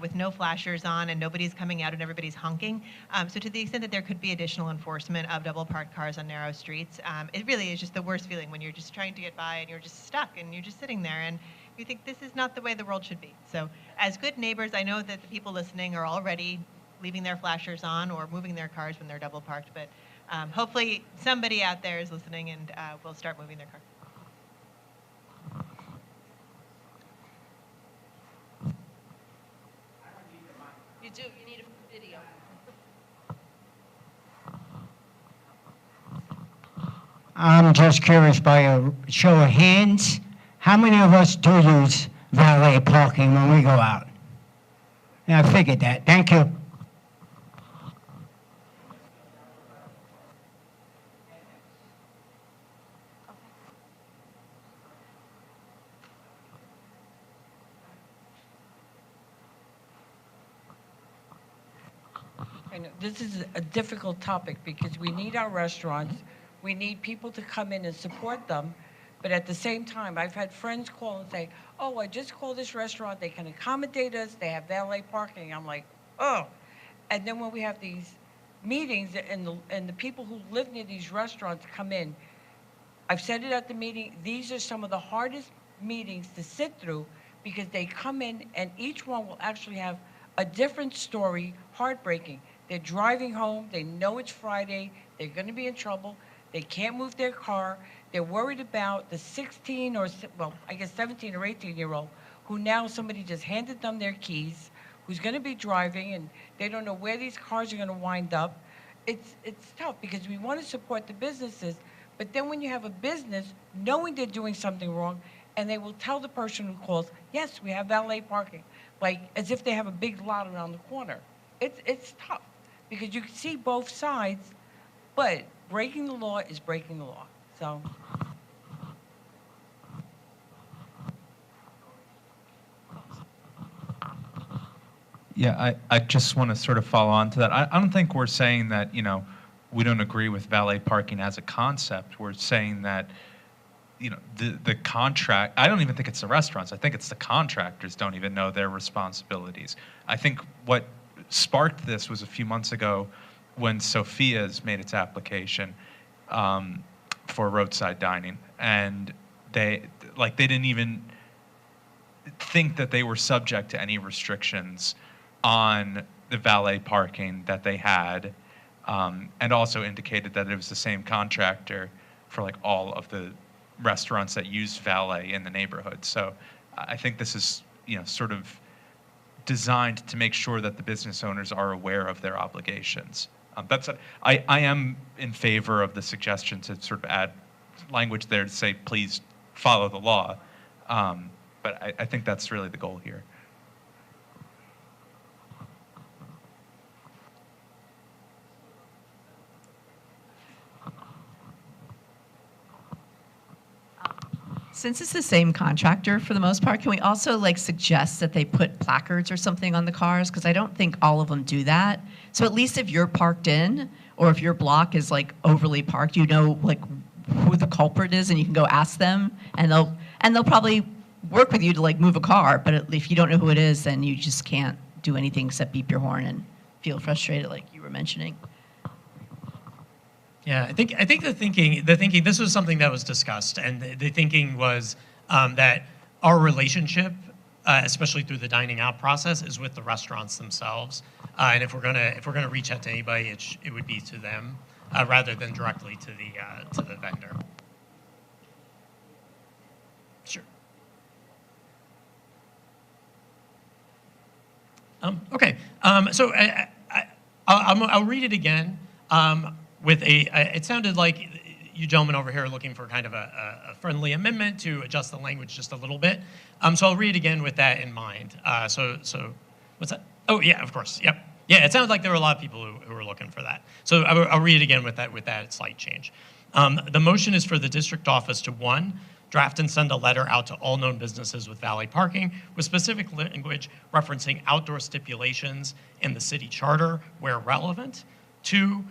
with no flashers on and nobody's coming out and everybody's honking. So to the extent that there could be additional enforcement of double parked cars on narrow streets, it really is just the worst feeling when you're just trying to get by and you're just stuck and you're just sitting there and you think this is not the way the world should be. So as good neighbors, I know that the people listening are already leaving their flashers on or moving their cars when they're double parked, but hopefully somebody out there is listening and will start moving their car. You do. You need a video. I'm just curious, by a show of hands, how many of us do use valet parking when we go out? Yeah, I figured that. Thank you. I know this is a difficult topic because we need our restaurants. We need people to come in and support them. But at the same time, I've had friends call and say, oh, I just called this restaurant. They can accommodate us. They have valet parking. I'm like, oh. And then when we have these meetings and the people who live near these restaurants come in, I've said it at the meeting, these are some of the hardest meetings to sit through because they come in and each one will actually have a different story, heartbreaking. They're driving home, they know it's Friday, they're gonna be in trouble, they can't move their car, they're worried about the 16 or, well, I guess 17 or 18-year-old who now somebody just handed them their keys, who's gonna be driving and they don't know where these cars are gonna wind up. It's tough because we wanna support the businesses, but then when you have a business knowing they're doing something wrong, and they will tell the person who calls, yes, we have valet parking, like as if they have a big lot around the corner. It's tough because you can see both sides, but breaking the law is breaking the law. So. Yeah, I just want to sort of follow on to that. I don't think we're saying that, you know, we don't agree with valet parking as a concept. We're saying that, you know, the contract, I don't even think it's the restaurants. I think it's the contractors don't even know their responsibilities. I think what sparked this was a few months ago when Sophia's made its application for roadside dining. And they didn't even think that they were subject to any restrictions on the valet parking that they had, and also indicated that it was the same contractor for like all of the restaurants that used valet in the neighborhood. So I think this is, you know, sort of designed to make sure that the business owners are aware of their obligations. I am in favor of the suggestion to sort of add language there to say, please follow the law. But I think that's really the goal here. Since it's the same contractor for the most part, can we also like suggest that they put placards or something on the cars? Because I don't think all of them do that. So at least if you're parked in, or if your block is like overly parked, you know like who the culprit is, and you can go ask them, and they'll probably work with you to like move a car. But if you don't know who it is, then you just can't do anything except beep your horn and feel frustrated, like you were mentioning. Yeah, I think the thinking, this was something that was discussed, and the thinking was that our relationship, especially through the dining out process, is with the restaurants themselves. And if we're gonna reach out to anybody, it would be to them rather than directly to the vendor. Sure. Okay. So I'll read it again. With it sounded like you gentlemen over here are looking for kind of a friendly amendment to adjust the language just a little bit. So I'll read again with that in mind. So what's that? Oh yeah, of course. Yep. Yeah, it sounds like there were a lot of people who were looking for that. So I'll read it again with that slight change. The motion is for the district office to, 1, draft and send a letter out to all known businesses with valet parking with specific language referencing outdoor stipulations in the city charter where relevant. 2,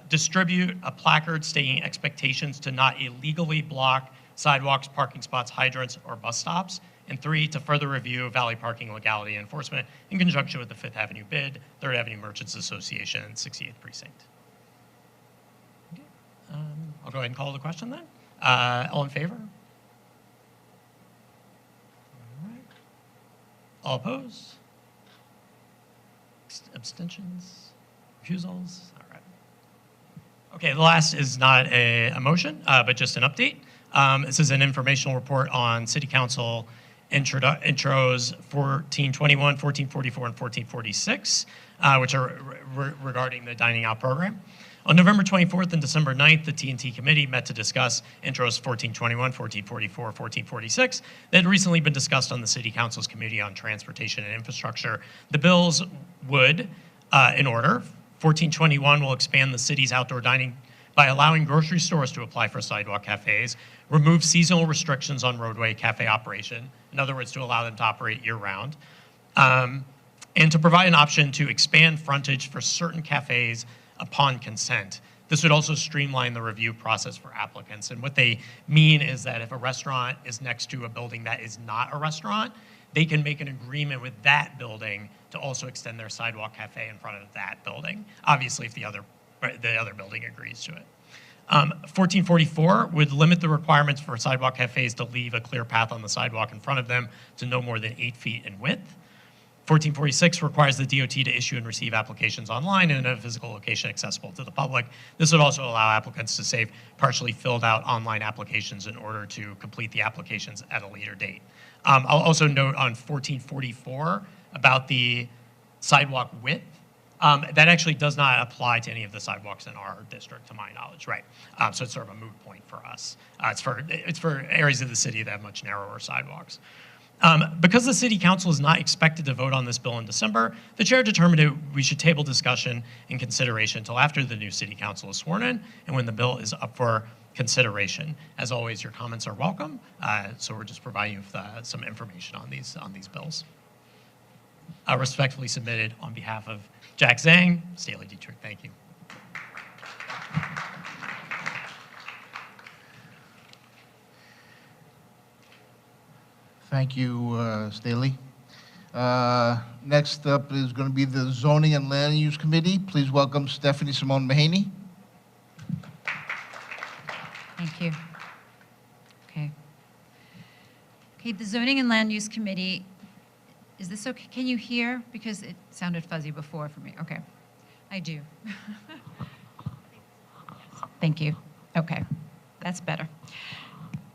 distribute a placard stating expectations to not illegally block sidewalks, parking spots, hydrants, or bus stops. And 3, to further review valet parking legality enforcement in conjunction with the 5th Avenue BID, 3rd Avenue Merchants Association, and 68th Precinct. Okay. I'll go ahead and call the question then. All in favor? All right. All opposed? Abstentions? Refusals? All right. Okay, the last is not a motion, but just an update. This is an informational report on City Council intros 1421, 1444, and 1446, which are regarding the dining out program. On November 24th and December 9th, the T&T committee met to discuss intros 1421, 1444, 1446 that had recently been discussed on the City Council's Committee on Transportation and Infrastructure. The bills would, in order, 1421 will expand the city's outdoor dining by allowing grocery stores to apply for sidewalk cafes, remove seasonal restrictions on roadway cafe operation, in other words, to allow them to operate year-round, and to provide an option to expand frontage for certain cafes upon consent. This would also streamline the review process for applicants. And what they mean is that if a restaurant is next to a building that is not a restaurant, they can make an agreement with that building to also extend their sidewalk cafe in front of that building, obviously if the other building agrees to it. 1444 would limit the requirements for sidewalk cafes to leave a clear path on the sidewalk in front of them to no more than 8 feet in width. 1446 requires the DOT to issue and receive applications online and in a physical location accessible to the public. This would also allow applicants to save partially filled out online applications in order to complete the applications at a later date. I'll also note on 1444 about the sidewalk width. That actually does not apply to any of the sidewalks in our district, to my knowledge, right? So it's sort of a moot point for us. It's for areas of the city that have much narrower sidewalks. Because the City Council is not expected to vote on this bill in December, the chair determined we should table discussion and consideration until after the new City Council is sworn in and when the bill is up for consideration. As always, your comments are welcome, so we're just providing you with some information on these bills. Respectfully submitted on behalf of Jack Zhang, Staley Dietrich. Thank you. Thank you, Staley. Next up is going to be the Zoning and Land Use Committee. Please welcome Stephanie Simone Mahaney. Thank you. Okay. Okay, the Zoning and Land Use Committee, is this okay? Can you hear? Because it sounded fuzzy before for me. Okay, I do. Thank you. Okay, that's better.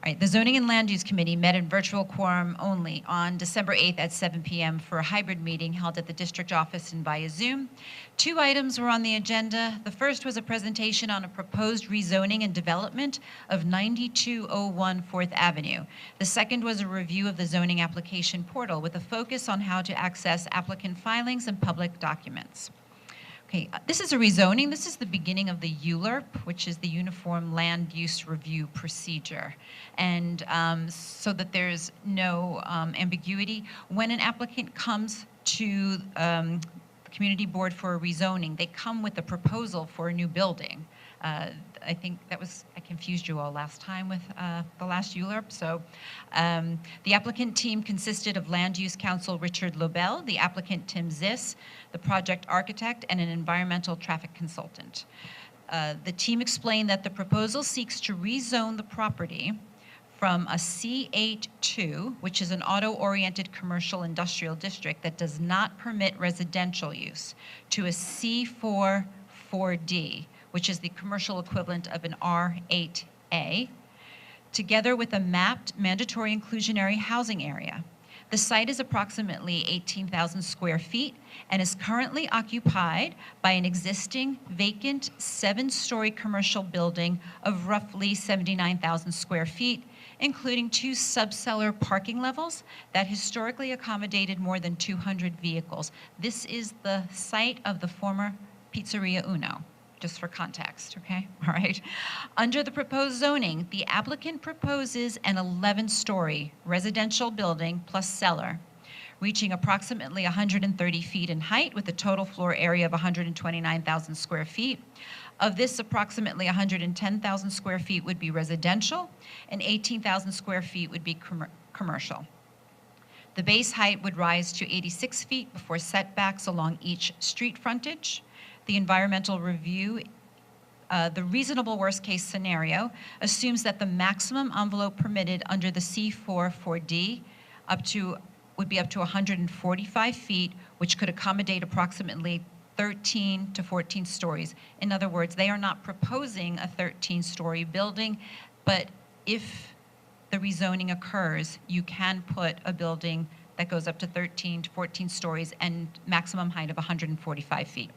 All right, the Zoning and Land Use Committee met in virtual quorum only on December 8th at 7 p.m. for a hybrid meeting held at the district office and via Zoom. 2 items were on the agenda. The first was a presentation on a proposed rezoning and development of 9201 4th Avenue. The second was a review of the zoning application portal with a focus on how to access applicant filings and public documents. Okay, this is a rezoning. This is the beginning of the ULURP, which is the Uniform Land Use Review Procedure. And so that there's no ambiguity, when an applicant comes to the community board for a rezoning, they come with a proposal for a new building. I think that was, I confused you all last time with the last ULURP. So the applicant team consisted of Land Use Counsel Richard Lobel, the applicant Tim Ziss, the project architect, and an environmental traffic consultant. The team explained that the proposal seeks to rezone the property from a C8-2, which is an auto-oriented commercial industrial district that does not permit residential use, to a C4-4D, which is the commercial equivalent of an R8A, together with a mapped mandatory inclusionary housing area. The site is approximately 18,000 square feet and is currently occupied by an existing vacant 7-story commercial building of roughly 79,000 square feet, including 2 subcellar parking levels that historically accommodated more than 200 vehicles. This is the site of the former Pizzeria Uno, just for context, okay? All right. Under the proposed zoning, the applicant proposes an 11-story residential building plus cellar, reaching approximately 130 feet in height with a total floor area of 129,000 square feet. Of this, approximately 110,000 square feet would be residential and 18,000 square feet would be commercial. The base height would rise to 86 feet before setbacks along each street frontage. The environmental review, the reasonable worst-case scenario, assumes that the maximum envelope permitted under the C4-4D would be up to 145 feet, which could accommodate approximately 13 to 14 stories. In other words, they are not proposing a 13-story building, but if the rezoning occurs, you can put a building that goes up to 13 to 14 stories and maximum height of 145 feet.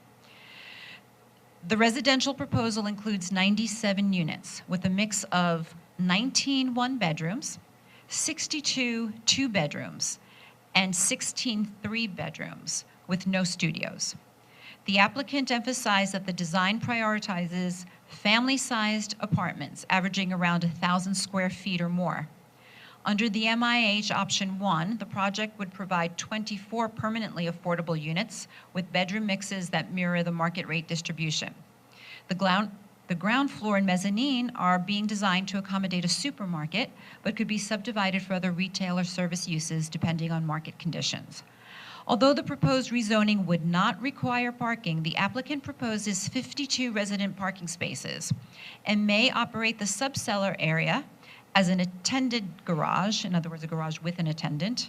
The residential proposal includes 97 units with a mix of 19 one-bedrooms, 62 two-bedrooms, and 16 three-bedrooms with no studios. The applicant emphasized that the design prioritizes family-sized apartments averaging around 1,000 square feet or more. Under the MIH option 1, the project would provide 24 permanently affordable units with bedroom mixes that mirror the market rate distribution. The ground floor and mezzanine are being designed to accommodate a supermarket, but could be subdivided for other retail or service uses depending on market conditions. Although the proposed rezoning would not require parking, the applicant proposes 52 resident parking spaces and may operate the subcellar area as an attended garage, in other words, a garage with an attendant,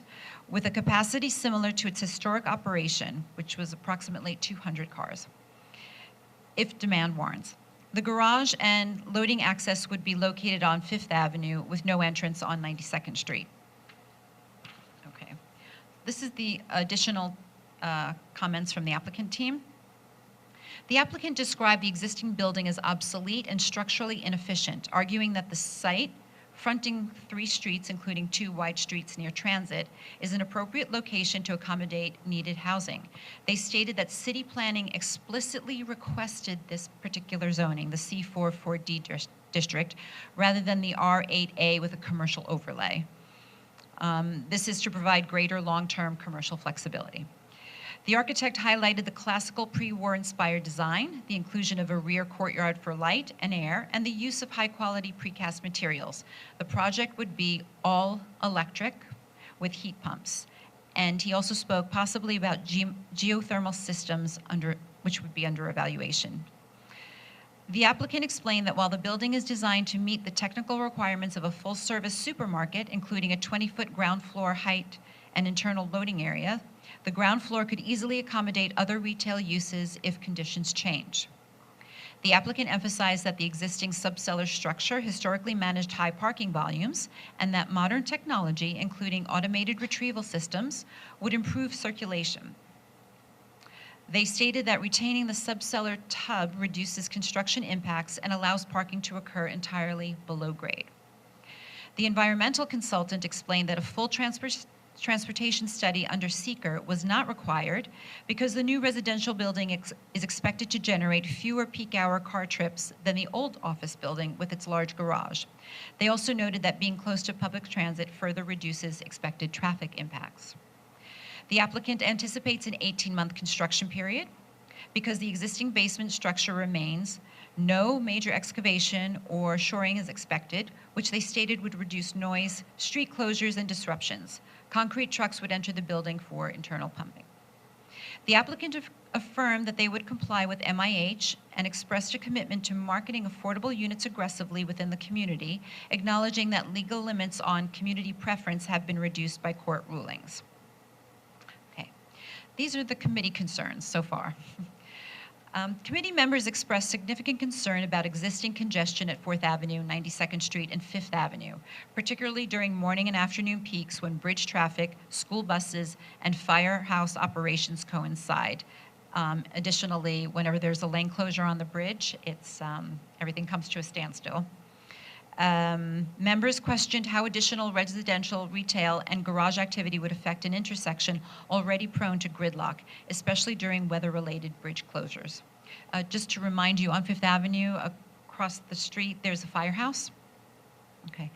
with a capacity similar to its historic operation, which was approximately 200 cars, if demand warrants. The garage and loading access would be located on 5th Avenue with no entrance on 92nd Street. Okay. This is the additional comments from the applicant team. The applicant described the existing building as obsolete and structurally inefficient, arguing that the site, fronting 3 streets, including 2 wide streets near transit, is an appropriate location to accommodate needed housing. They stated that city planning explicitly requested this particular zoning, the C44D district, rather than the R8A with a commercial overlay. This is to provide greater long-term commercial flexibility. The architect highlighted the classical pre-war inspired design, the inclusion of a rear courtyard for light and air, and the use of high-quality precast materials. The project would be all electric with heat pumps. And he also spoke possibly about geothermal systems which would be under evaluation. The applicant explained that while the building is designed to meet the technical requirements of a full-service supermarket, including a 20-foot ground floor height and internal loading area, the ground floor could easily accommodate other retail uses if conditions change. The applicant emphasized that the existing subcellar structure historically managed high parking volumes and that modern technology, including automated retrieval systems, would improve circulation. They stated that retaining the subcellar tub reduces construction impacts and allows parking to occur entirely below grade. The environmental consultant explained that a full transportation study under seeker was not required because the new residential building is expected to generate fewer peak hour car trips than the old office building with its large garage. They also noted that being close to public transit further reduces expected traffic impacts. The applicant anticipates an 18-month construction period. Because the existing basement structure remains, no major excavation or shoring is expected, which they stated would reduce noise, street closures, and disruptions. Concrete trucks would enter the building for internal pumping. The applicant affirmed that they would comply with MIH and expressed a commitment to marketing affordable units aggressively within the community, acknowledging that legal limits on community preference have been reduced by court rulings. Okay, these are the committee concerns so far. Committee members expressed significant concern about existing congestion at 4th Avenue, 92nd Street, and 5th Avenue, particularly during morning and afternoon peaks when bridge traffic, school buses, and firehouse operations coincide. Additionally, whenever there's a lane closure on the bridge, everything comes to a standstill. Members questioned how additional residential, retail, and garage activity would affect an intersection already prone to gridlock, especially during weather-related bridge closures. Just to remind you, on 5th Avenue, across the street, there's a firehouse. Okay.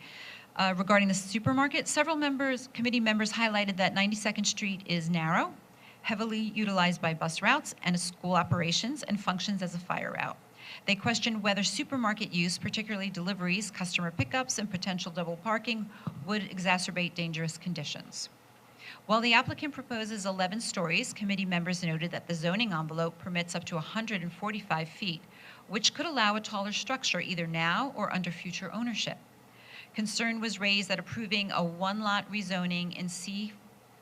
Regarding the supermarket, several committee members highlighted that 92nd Street is narrow, heavily utilized by bus routes and school operations, and functions as a fire route. They questioned whether supermarket use, particularly deliveries, customer pickups, and potential double parking, would exacerbate dangerous conditions. While the applicant proposes 11 stories, committee members noted that the zoning envelope permits up to 145 feet, which could allow a taller structure either now or under future ownership. Concern was raised that approving a one-lot rezoning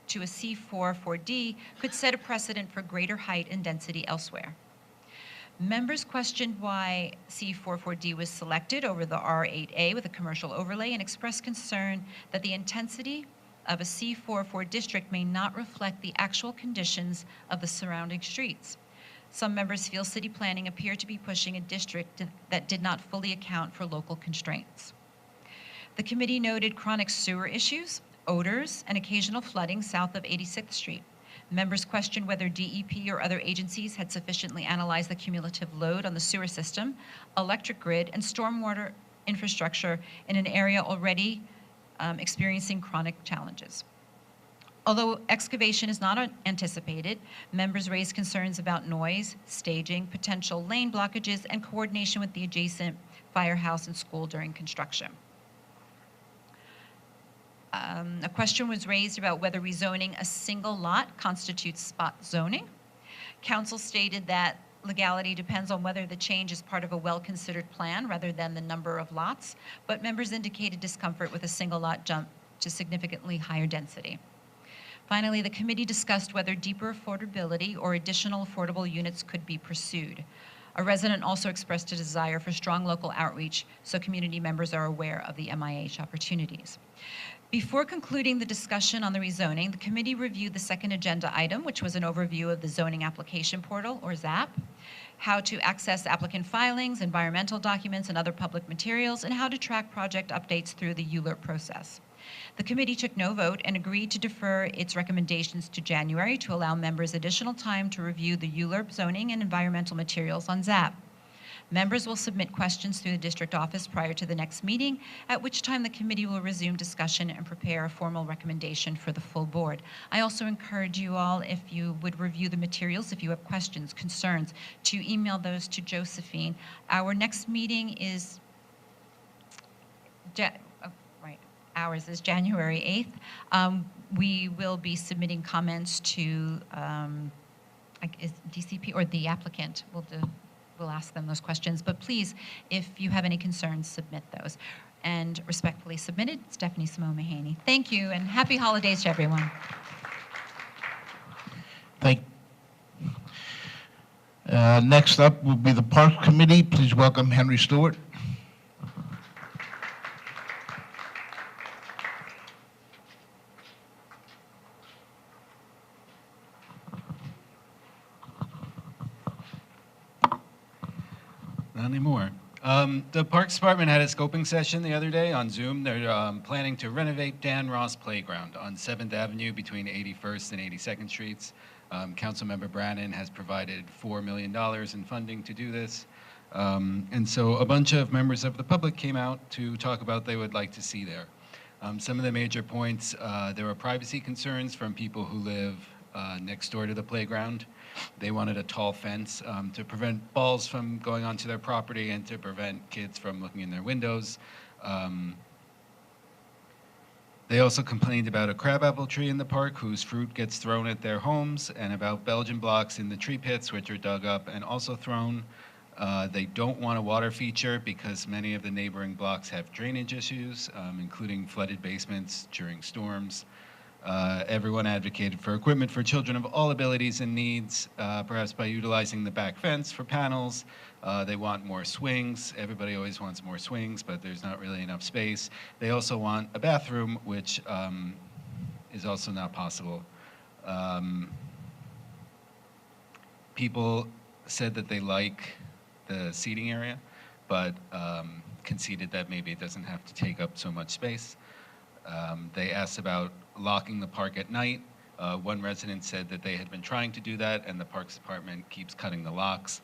to a C44D could set a precedent for greater height and density elsewhere. Members questioned why C44D was selected over the R8A with a commercial overlay and expressed concern that the intensity of a C44 district may not reflect the actual conditions of the surrounding streets. Some members feel city planning appeared to be pushing a district that did not fully account for local constraints. The committee noted chronic sewer issues, odors, and occasional flooding south of 86th Street. Members questioned whether DEP or other agencies had sufficiently analyzed the cumulative load on the sewer system, electric grid, and stormwater infrastructure in an area already experiencing chronic challenges. Although excavation is not anticipated, members raised concerns about noise, staging, potential lane blockages, and coordination with the adjacent firehouse and school during construction. A question was raised about whether rezoning a single lot constitutes spot zoning. Council stated that legality depends on whether the change is part of a well-considered plan rather than the number of lots, but members indicated discomfort with a single lot jump to significantly higher density. Finally, the committee discussed whether deeper affordability or additional affordable units could be pursued. A resident also expressed a desire for strong local outreach so community members are aware of the MIH opportunities. Before concluding the discussion on the rezoning, the committee reviewed the second agenda item, which was an overview of the zoning application portal, or ZAP, how to access applicant filings, environmental documents, and other public materials, and how to track project updates through the ULURP process. The committee took no vote and agreed to defer its recommendations to January to allow members additional time to review the ULURP zoning and environmental materials on ZAP. Members will submit questions through the district office prior to the next meeting, at which time the committee will resume discussion and prepare a formal recommendation for the full board. I also encourage you all, if you would review the materials, if you have questions, concerns, to email those to Josephine. Our next meeting is ours is January 8th. We will be submitting comments to is DCP or the applicant. We'll ask them those questions. But please, if you have any concerns, submit those. And respectfully submitted, Stephanie Simone Mahaney. Thank you, and happy holidays to everyone. Next up will be the Parks Committee. Please welcome Henry Stewart. Not anymore. The Parks Department had a scoping session the other day on Zoom. They're planning to renovate Dan Ross Playground on 7th Avenue between 81st and 82nd Streets. Councilmember Brannan has provided $4 million in funding to do this. And so a bunch of members of the public came out to talk about what they would like to see there. Some of the major points, there were privacy concerns from people who live next door to the playground. They wanted a tall fence to prevent balls from going onto their property and to prevent kids from looking in their windows. They also complained about a crabapple tree in the park whose fruit gets thrown at their homes, and about Belgian blocks in the tree pits, which are dug up and also thrown. They don't want a water feature because many of the neighboring blocks have drainage issues, including flooded basements during storms. Everyone advocated for equipment for children of all abilities and needs, perhaps by utilizing the back fence for panels. They want more swings. Everybody always wants more swings, but there's not really enough space. They also want a bathroom, which is also not possible. People said that they like the seating area, but conceded that maybe it doesn't have to take up so much space. They asked about locking the park at night. One resident said that they had been trying to do that and the Parks Department keeps cutting the locks.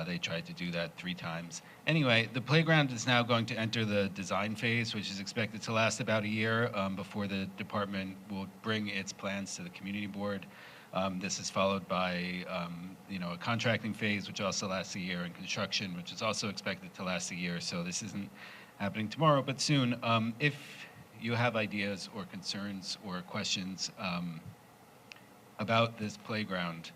They tried to do that 3 times. Anyway, the playground is now going to enter the design phase, which is expected to last about a year before the department will bring its plans to the community board. This is followed by a contracting phase, which also lasts a year, and construction, which is also expected to last a year. So this isn't happening tomorrow, but soon. If you have ideas or concerns or questions about this playground,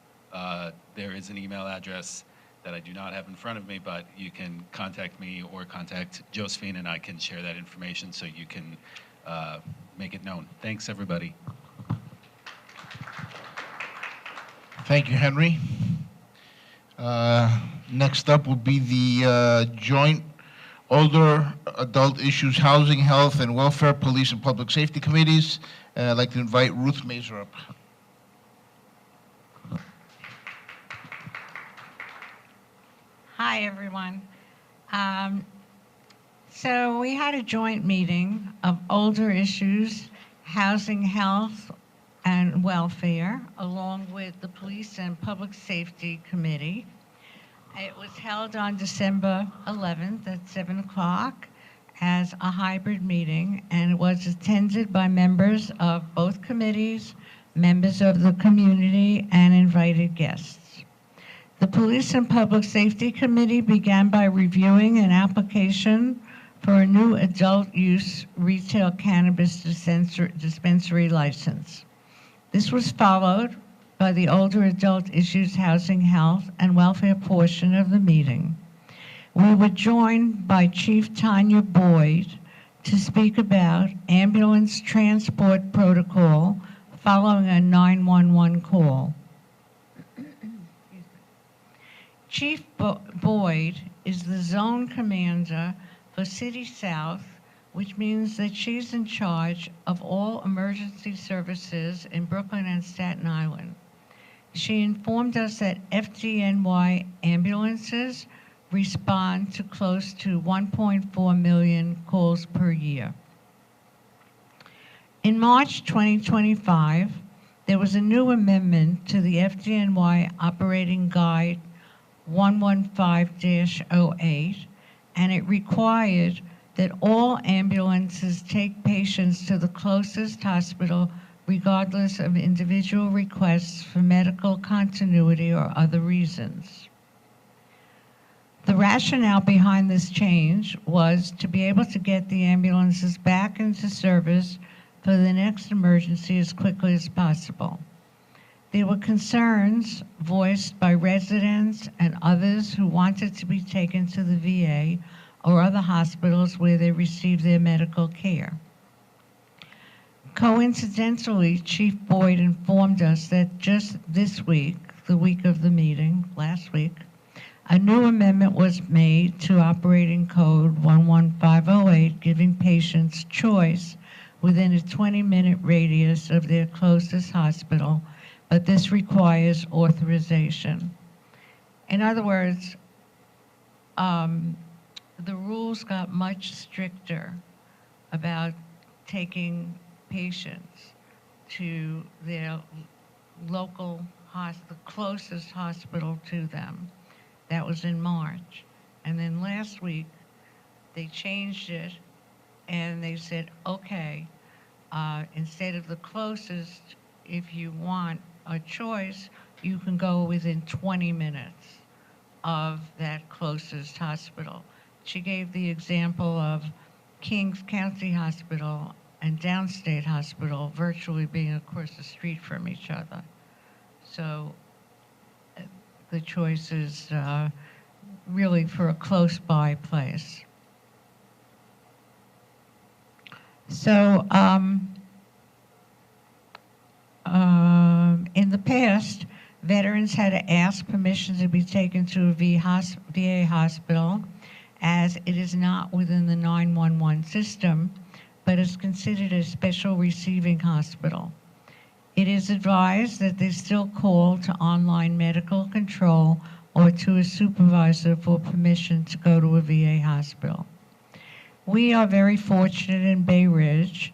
there is an email address that I do not have in front of me, but you can contact me or contact Josephine and I can share that information so you can make it known. Thanks, everybody. Thank you, Henry. Next up will be the joint Older Adult Issues, Housing, Health, and Welfare, Police, and Public Safety Committees. I'd like to invite Ruth Mazer up. Hi, everyone. So we had a joint meeting of older issues, housing, health, and welfare, along with the Police and Public Safety Committee. It was held on December 11th at 7 o'clock, has a hybrid meeting, and it was attended by members of both committees, members of the community, and invited guests. The Police and Public Safety Committee began by reviewing an application for a new adult use retail cannabis dispensary license. This was followed by the older adult issues housing, health, and welfare portion of the meeting. We were joined by Chief Tanya Boyd to speak about ambulance transport protocol following a 911 call. Chief Boyd is the zone commander for City South, which means that she's in charge of all emergency services in Brooklyn and Staten Island. She informed us that FDNY ambulances respond to close to 1.4 million calls per year. In March 2025, there was a new amendment to the FDNY Operating Guide 115-08, and it required that all ambulances take patients to the closest hospital regardless of individual requests for medical continuity or other reasons. The rationale behind this change was to be able to get the ambulances back into service for the next emergency as quickly as possible. There were concerns voiced by residents and others who wanted to be taken to the VA or other hospitals where they received their medical care. Coincidentally, Chief Boyd informed us that just this week, the week of the meeting, last week, a new amendment was made to Operating Code 11508, giving patients choice within a 20-minute radius of their closest hospital, but this requires authorization. In other words, the rules got much stricter about taking patients to their local the closest hospital to them. That was in March. And then last week, they changed it and they said, okay, instead of the closest, if you want a choice, you can go within 20 minutes of that closest hospital. She gave the example of Kings County Hospital and Downstate Hospital virtually being across the street from each other. So the choice is really for a close-by place. So in the past, veterans had to ask permission to be taken to a VA hospital, as it is not within the 911 system, but is considered a special receiving hospital. It is advised that they still call to online medical control or to a supervisor for permission to go to a VA hospital. We are very fortunate in Bay Ridge,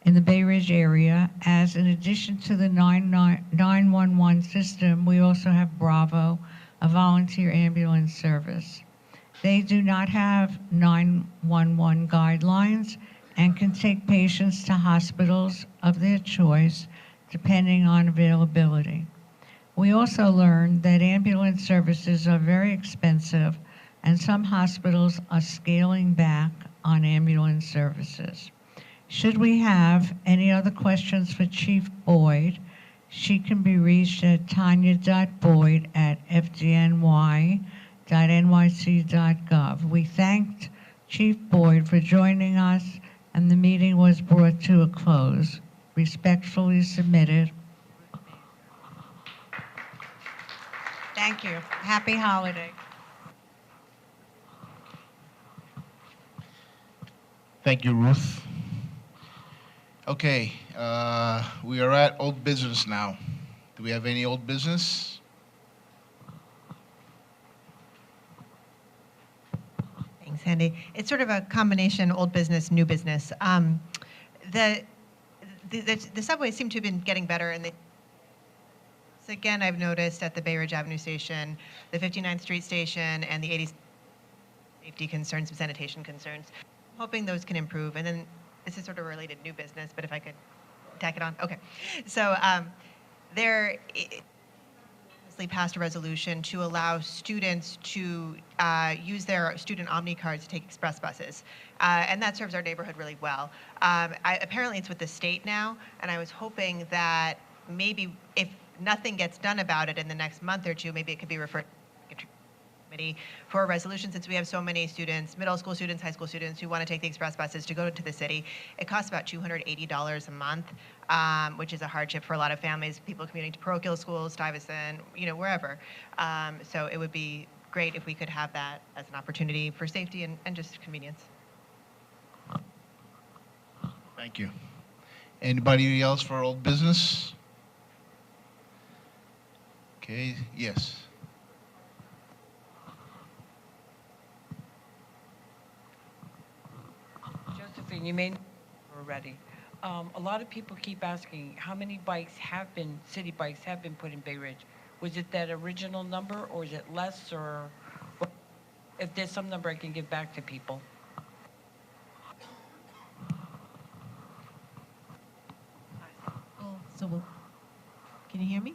in the Bay Ridge area, as in addition to the 911 system, we also have Bravo, a volunteer ambulance service. They do not have 911 guidelines and can take patients to hospitals of their choice, depending on availability. We also learned that ambulance services are very expensive, and some hospitals are scaling back on ambulance services. Should we have any other questions for Chief Boyd, she can be reached at tanya.boyd@fdny.nyc.gov. We thanked Chief Boyd for joining us, and the meeting was brought to a close. Respectfully submitted. Thank you. Happy holiday. Thank you, Ruth. Okay, we are at old business now. Do we have any old business? Thanks, Andy. It's sort of a combination old business, new business. The subways seem to have been getting better, and so again, I've noticed at the Bay Ridge Avenue station, the 59th Street station, and the 80th safety concerns and sanitation concerns. hoping those can improve. And then this is sort of related new business, but if I could tack it on. Okay. So there passed a resolution to allow students to use their student Omni cards to take express buses. And that serves our neighborhood really well. Apparently it's with the state now, and I was hoping that maybe if nothing gets done about it in the next month or two, maybe it could be referred to committee for a resolution, since we have so many students, middle school students, high school students, who want to take the express buses to go to the city. It costs about $280 a month, which is a hardship for a lot of families, people commuting to parochial schools, Stuyvesant, wherever. So it would be great if we could have that as an opportunity for safety and just convenience. Thank you. Anybody else for old business? Okay, yes. Josephine, you may know already. A lot of people keep asking how many city bikes have been put in Bay Ridge. Was it that original number, or is it less, or if there's some number I can give back to people? Can you hear me?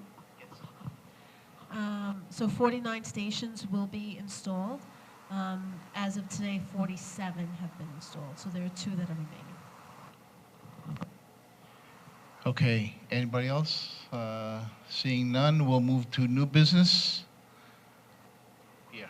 So 49 stations will be installed. As of today, 47 have been installed, so there are 2 that are remaining. Okay, anybody else? Seeing none, we'll move to new business. Yeah.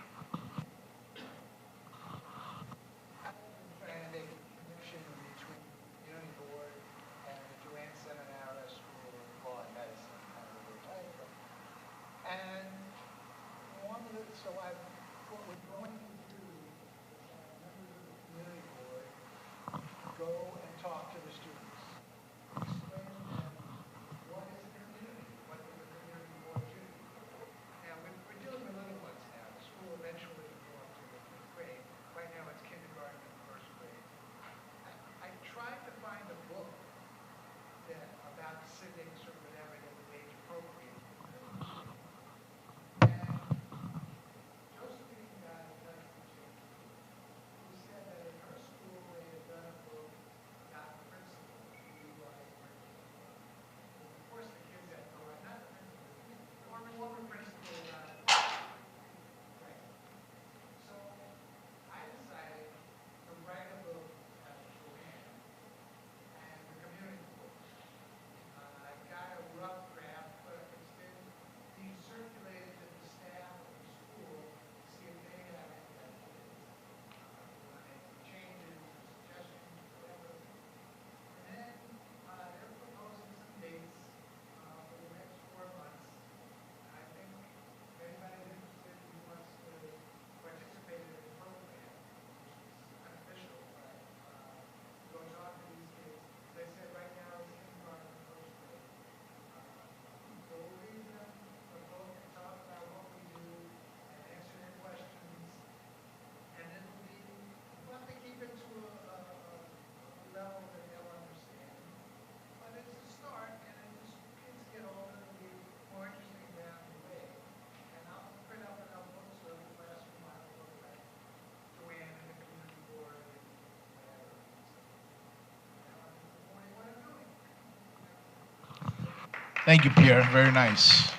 So what we're going to do is members of the community board go and talk to the students. Explain to them what is the community, what does the community board do. Now, we're dealing with little ones now. The school eventually will go up to the 5th grade. Right now it's kindergarten and first grade. I tried to find a book about civics or whatever that was age appropriate. Thank you, Pierre. Very nice.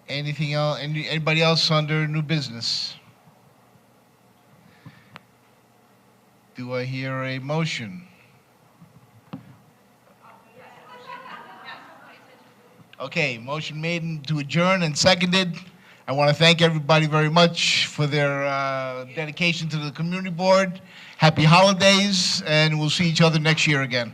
Anything else? Anybody else under new business? Do I hear a motion? Okay, motion made to adjourn and seconded. I want to thank everybody very much for their dedication to the community board. Happy holidays, and we'll see each other next year again.